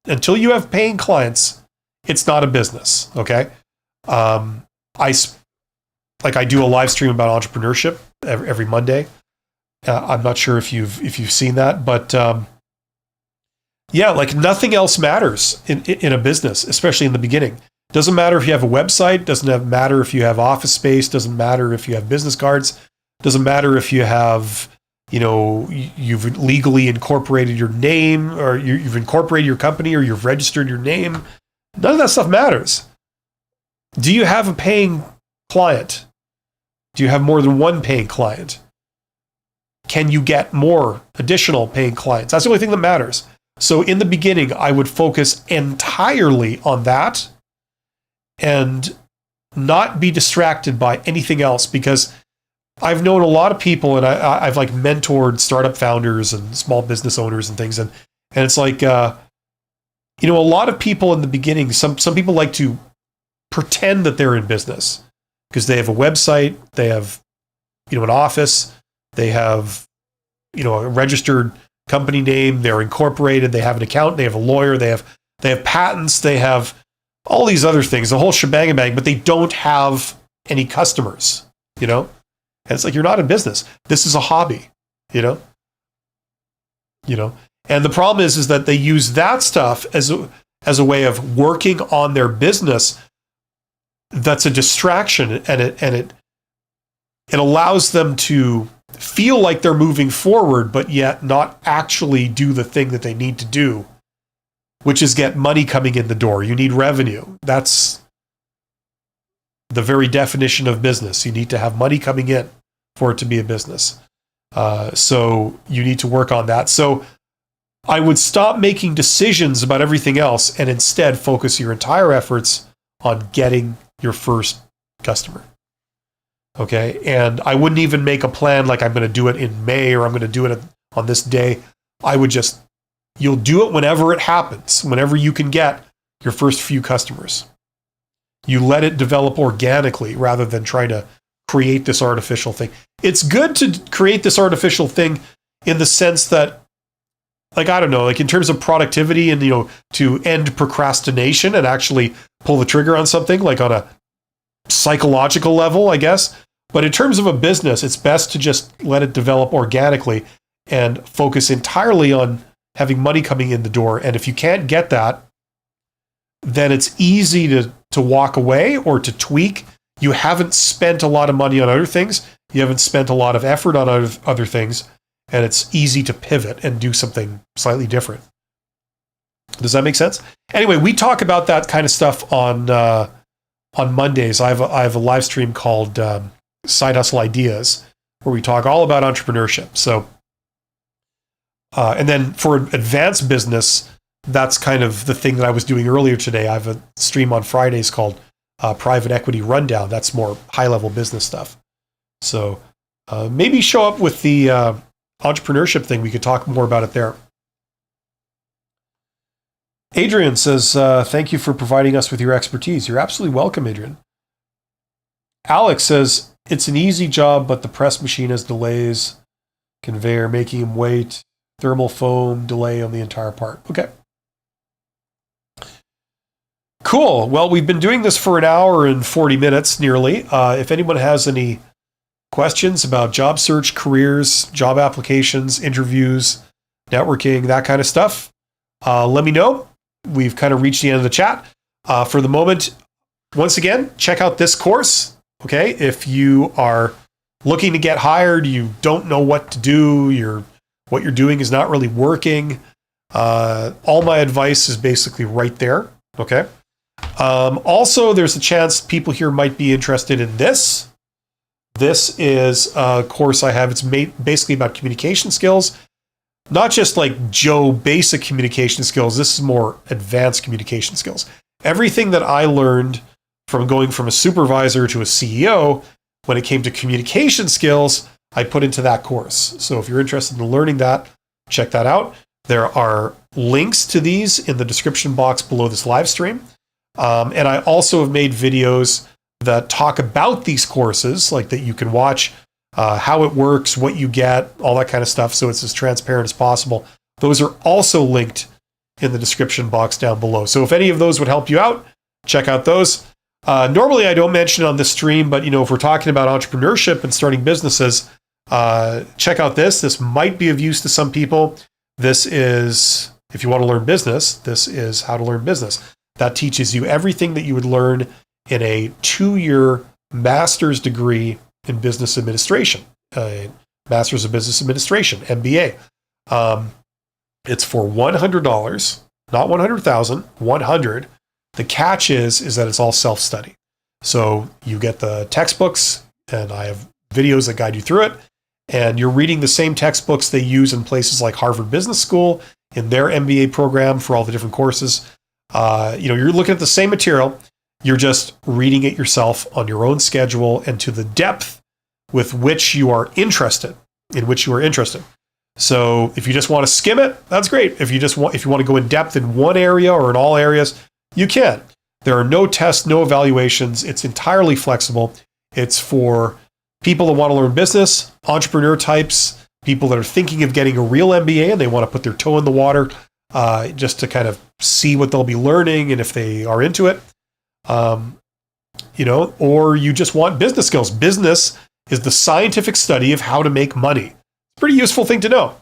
until you have paying clients, it's not a business. Okay. I do a live stream about entrepreneurship every Monday. I'm not sure if you've seen that, but nothing else matters in a business, especially in the beginning. Doesn't matter if you have a website, doesn't matter if you have office space, doesn't matter if you have business cards, doesn't matter if you have, you've legally incorporated your name, or you've incorporated your company, or you've registered your name. None of that stuff matters. Do you have a paying client? Do you have more than one paying client? Can you get more additional paying clients? That's the only thing that matters. So in the beginning, I would focus entirely on that and not be distracted by anything else, because I've known a lot of people, and I've mentored startup founders and small business owners and things. And it's a lot of people in the beginning, some people like to pretend that they're in business because they have a website, they have, an office, they have, a registered company name, they're incorporated, they have an accountant, they have a lawyer, they have patents, they have all these other things, the whole shebang and bang, but they don't have any customers, And it's you're not in business. This is a hobby, And the problem is that they use that stuff as a way of working on their business. That's a distraction, and it allows them to feel like they're moving forward, but yet not actually do the thing that they need to do, which is get money coming in the door. You need revenue. That's the very definition of business. You need to have money coming in for it to be a business. So you need to work on that. So I would stop making decisions about everything else and instead focus your entire efforts on getting your first customer. Okay. And I wouldn't even make a plan like I'm going to do it in May or I'm going to do it on this day. I would just, you'll do it whenever it happens, whenever you can get your first few customers. You let it develop organically rather than trying to create this artificial thing. It's good to create this artificial thing in the sense that, like, I don't know, like in terms of productivity and, to end procrastination and actually pull the trigger on something, like on a psychological level, I guess. But in terms of a business, it's best to just let it develop organically and focus entirely on having money coming in the door. And if you can't get that, then it's easy to walk away or to tweak. You haven't spent a lot of money on other things. You haven't spent a lot of effort on other things. And it's easy to pivot and do something slightly different. Does that make sense? Anyway, we talk about that kind of stuff on Mondays. I have a live stream called Side Hustle Ideas, where we talk all about entrepreneurship. So, and then for advanced business, that's kind of the thing that I was doing earlier today. I have a stream on Fridays called Private Equity Rundown. That's more high-level business stuff. So maybe show up with the entrepreneurship thing. We could talk more about it there. Adrian says, thank you for providing us with your expertise. You're absolutely welcome, Adrian. Alex says, it's an easy job, but the press machine has delays, conveyor, making him wait, thermal foam, delay on the entire part. Okay. Cool. Well, we've been doing this for an hour and 40 minutes nearly. If anyone has any questions about job search, careers, job applications, interviews, networking, that kind of stuff, let me know. We've kind of reached the end of the chat. For the moment, once again, check out this course. Okay. If you are looking to get hired, you don't know what to do, what you're doing is not really working. All my advice is basically right there. Okay. Also, there's a chance people here might be interested in this. This is a course I have. It's basically about communication skills, not just like Joe basic communication skills. This is more advanced communication skills. Everything that I learned from going from a supervisor to a CEO when it came to communication skills, I put into that course. So if you're interested in learning that, check that out. There are links to these in the description box below this live stream. And I also have made videos that talk about these courses, like that you can watch how it works, what you get, all that kind of stuff. So it's as transparent as possible. Those are also linked in the description box down below. So if any of those would help you out, check out those. Normally I don't mention it on this stream, but if we're talking about entrepreneurship and starting businesses, check out this. This might be of use to some people. This is, if you want to learn business, this is how to learn business. That teaches you everything that you would learn in a 2-year master's degree in business administration, master's of business administration, MBA. It's for $100, not $100,000, $100. The catch is that it's all self-study. So you get the textbooks, and I have videos that guide you through it. And you're reading the same textbooks they use in places like Harvard Business School in their MBA program for all the different courses. You're looking at the same material. You're just reading it yourself on your own schedule and to the depth with which you are interested, So if you just want to skim it, that's great. If you want to go in depth in one area or in all areas, you can. There are no tests, no evaluations. It's entirely flexible. It's for people that want to learn business, entrepreneur types, people that are thinking of getting a real MBA and they want to put their toe in the water just to kind of see what they'll be learning and if they are into it. Or you just want business skills. Business is the scientific study of how to make money. It's a pretty useful thing to know.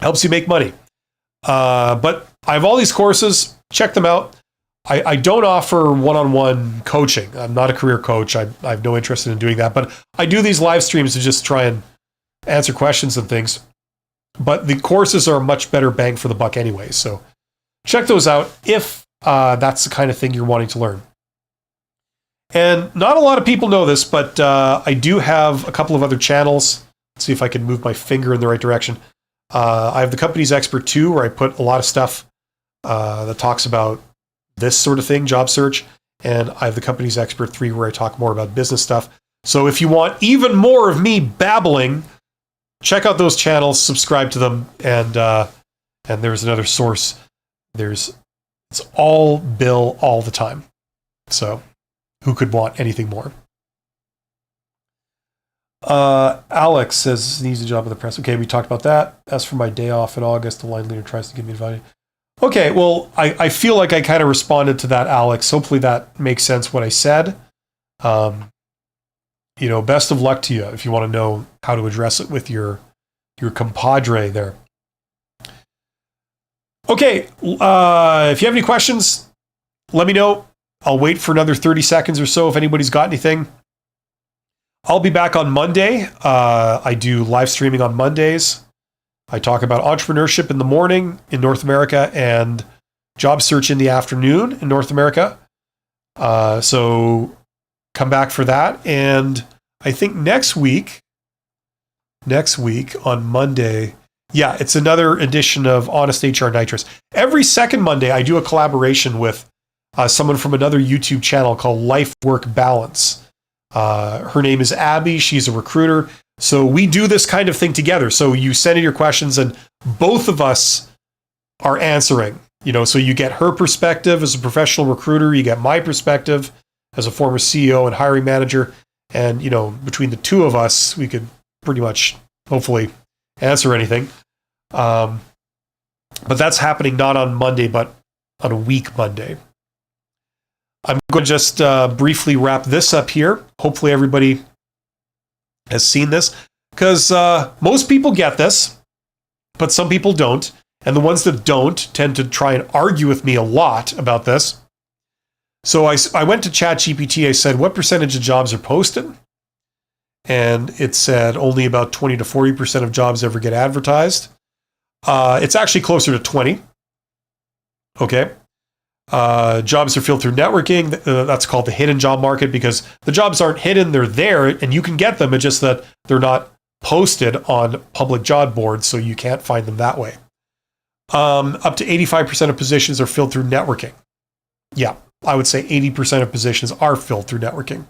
Helps you make money. But I have all these courses. Check them out. I don't offer one-on-one coaching. I'm not a career coach. I have no interest in doing that. But I do these live streams to just try and answer questions and things. But the courses are a much better bang for the buck anyway. So check those out if that's the kind of thing you're wanting to learn. And not a lot of people know this, but I do have a couple of other channels. Let's see if I can move my finger in the right direction. I have the Company's Expert 2, where I put a lot of stuff that talks about this sort of thing, job search. And I have the Company's Expert 3, where I talk more about business stuff. So if you want even more of me babbling, check out those channels, subscribe to them, and there's another source. It's all Bill all the time. So who could want anything more? Alex says needs a job in the press. Okay, we talked about that. As for my day off in August, the line leader tries to give me advice. Okay, well, I feel like I kind of responded to that, Alex. Hopefully that makes sense what I said. Best of luck to you if you want to know how to address it with your compadre there. Okay, if you have any questions, let me know. I'll wait for another 30 seconds or so if anybody's got anything. I'll be back on Monday. I do live streaming on Mondays. I talk about entrepreneurship in the morning in North America and job search in the afternoon in North America. So come back for that. And I think next week on Monday, yeah, it's another edition of Honest HR Nitrous. Every second Monday, I do a collaboration with someone from another YouTube channel called Life Work Balance. Her name is Abby. She's a recruiter. So we do this kind of thing together. So you send in your questions and both of us are answering, so you get her perspective as a professional recruiter. You get my perspective as a former CEO and hiring manager. And, between the two of us, we could pretty much hopefully answer anything. But that's happening not on Monday, but on a week Monday. I'm going to just briefly wrap this up here. Hopefully everybody has seen this, because most people get this, but some people don't. And the ones that don't tend to try and argue with me a lot about this. So I went to ChatGPT. I said, what percentage of jobs are posted? And it said only about 20 to 40% of jobs ever get advertised. It's actually closer to 20. Okay. Jobs are filled through networking. That's called the hidden job market, because the jobs aren't hidden. They're there and you can get them. It's just that they're not posted on public job boards, so you can't find them that way. Up to 85% of positions are filled through networking. Yeah, I would say 80% of positions are filled through networking.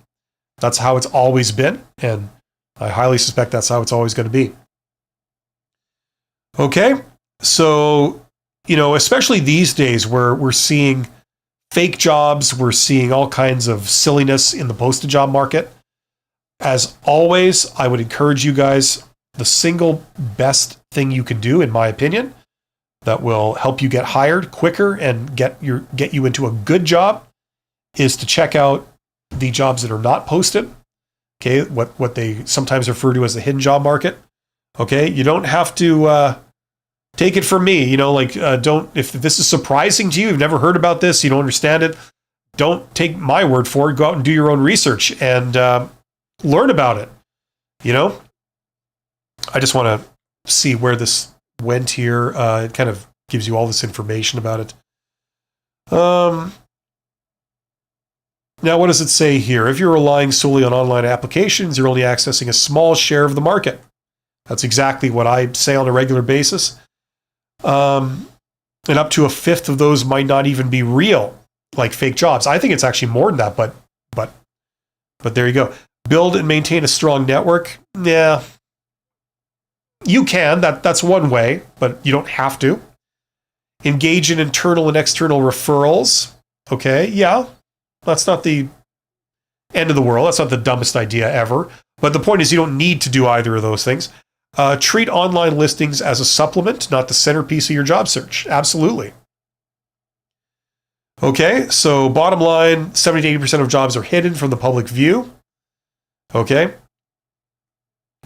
That's how it's always been, and I highly suspect that's how it's always going to be. Okay, so, especially these days where we're seeing fake jobs, we're seeing all kinds of silliness in the posted job market. As always, I would encourage you guys, the single best thing you can do, in my opinion, that will help you get hired quicker and get you into a good job, is to check out the jobs that are not posted. Okay, what they sometimes refer to as the hidden job market. Okay, you don't have to take it from me. Don't, if this is surprising to you, you've never heard about this, you don't understand it, don't take my word for it. Go out and do your own research and learn about it. I just want to see where this went here. It kind of gives you all this information about it. Now, what does it say here? If you're relying solely on online applications, you're only accessing a small share of the market. That's exactly what I say on a regular basis. And up to a fifth of those might not even be real, like fake jobs. I think it's actually more than that, but there you go. Build and maintain a strong network. Yeah, you can. That's one way, but you don't have to. Engage in internal and external referrals. Okay, yeah. That's not the end of the world. That's not the dumbest idea ever. But the point is, you don't need to do either of those things. Treat online listings as a supplement, not the centerpiece of your job search. Absolutely. Okay, so bottom line, 70 to 80% of jobs are hidden from the public view. Okay.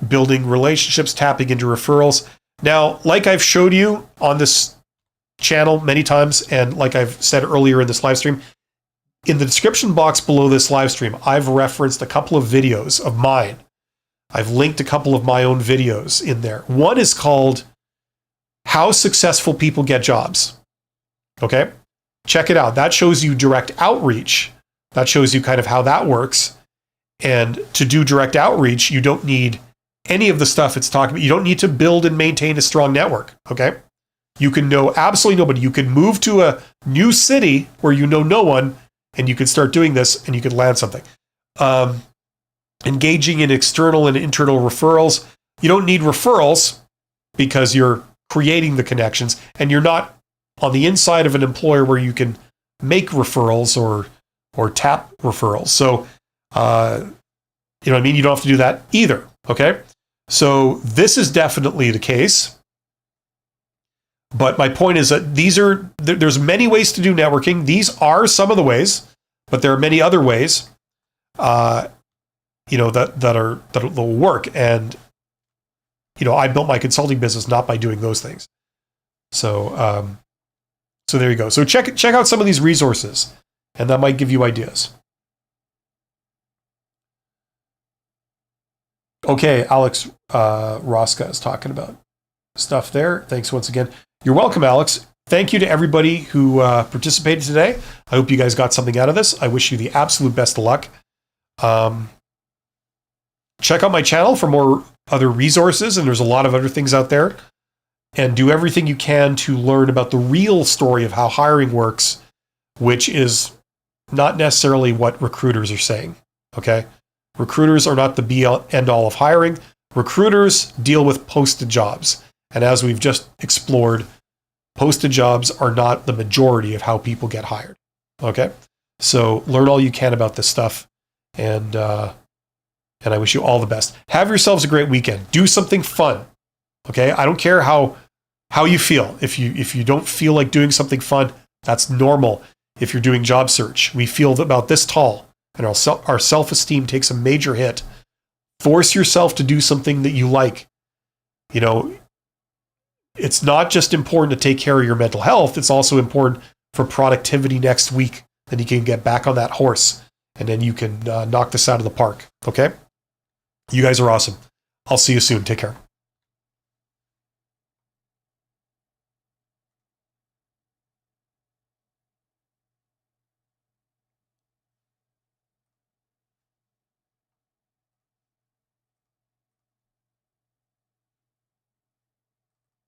Building relationships, tapping into referrals. Now, like I've showed you on this channel many times, and like I've said earlier in this live stream, in the description box below this live stream, I've referenced a couple of videos of mine. I've linked a couple of my own videos in there. One is called How Successful People Get Jobs. Okay? Check it out. That shows you direct outreach. That shows you kind of how that works. And to do direct outreach, you don't need any of the stuff it's talking about. You don't need to build and maintain a strong network. Okay? You can know absolutely nobody. You can move to a new city where you know no one, and you can start doing this and you can land something. engaging in external and internal referrals. You don't need referrals because you're creating the connections, and you're not on the inside of an employer where you can make referrals or tap referrals. So, you know what I mean? You don't have to do that either. Okay. So this is definitely the case. But my point is that there's many ways to do networking. These are some of the ways, but there are many other ways, you know, that will work. And, you know, I built my consulting business not by doing those things. So, so there you go. So check out some of these resources, and that might give you ideas. Okay, Alex Rosca is talking about stuff there. Thanks once again. You're welcome, Alex. Thank you to everybody who participated today. I hope you guys got something out of this. I wish you the absolute best of luck. Check out my channel for more other resources, and there's a lot of other things out there. And do everything you can to learn about the real story of how hiring works, which is not necessarily what recruiters are saying. Okay? Recruiters are not the be-all, end-all of hiring. Recruiters deal with posted jobs. And as we've just explored, posted jobs are not the majority of how people get hired. Okay? So learn all you can about this stuff, and I wish you all the best. Have yourselves a great weekend. Do something fun. Okay? I don't care how you feel. If you don't feel like doing something fun, that's normal. If you're doing job search, we feel about this tall, and our self-esteem takes a major hit. Force yourself to do something that you like. You know, it's not just important to take care of your mental health, it's also important for productivity next week. Then you can get back on that horse, and then you can knock this out of the park. Okay? You guys are awesome. I'll see you soon. Take care.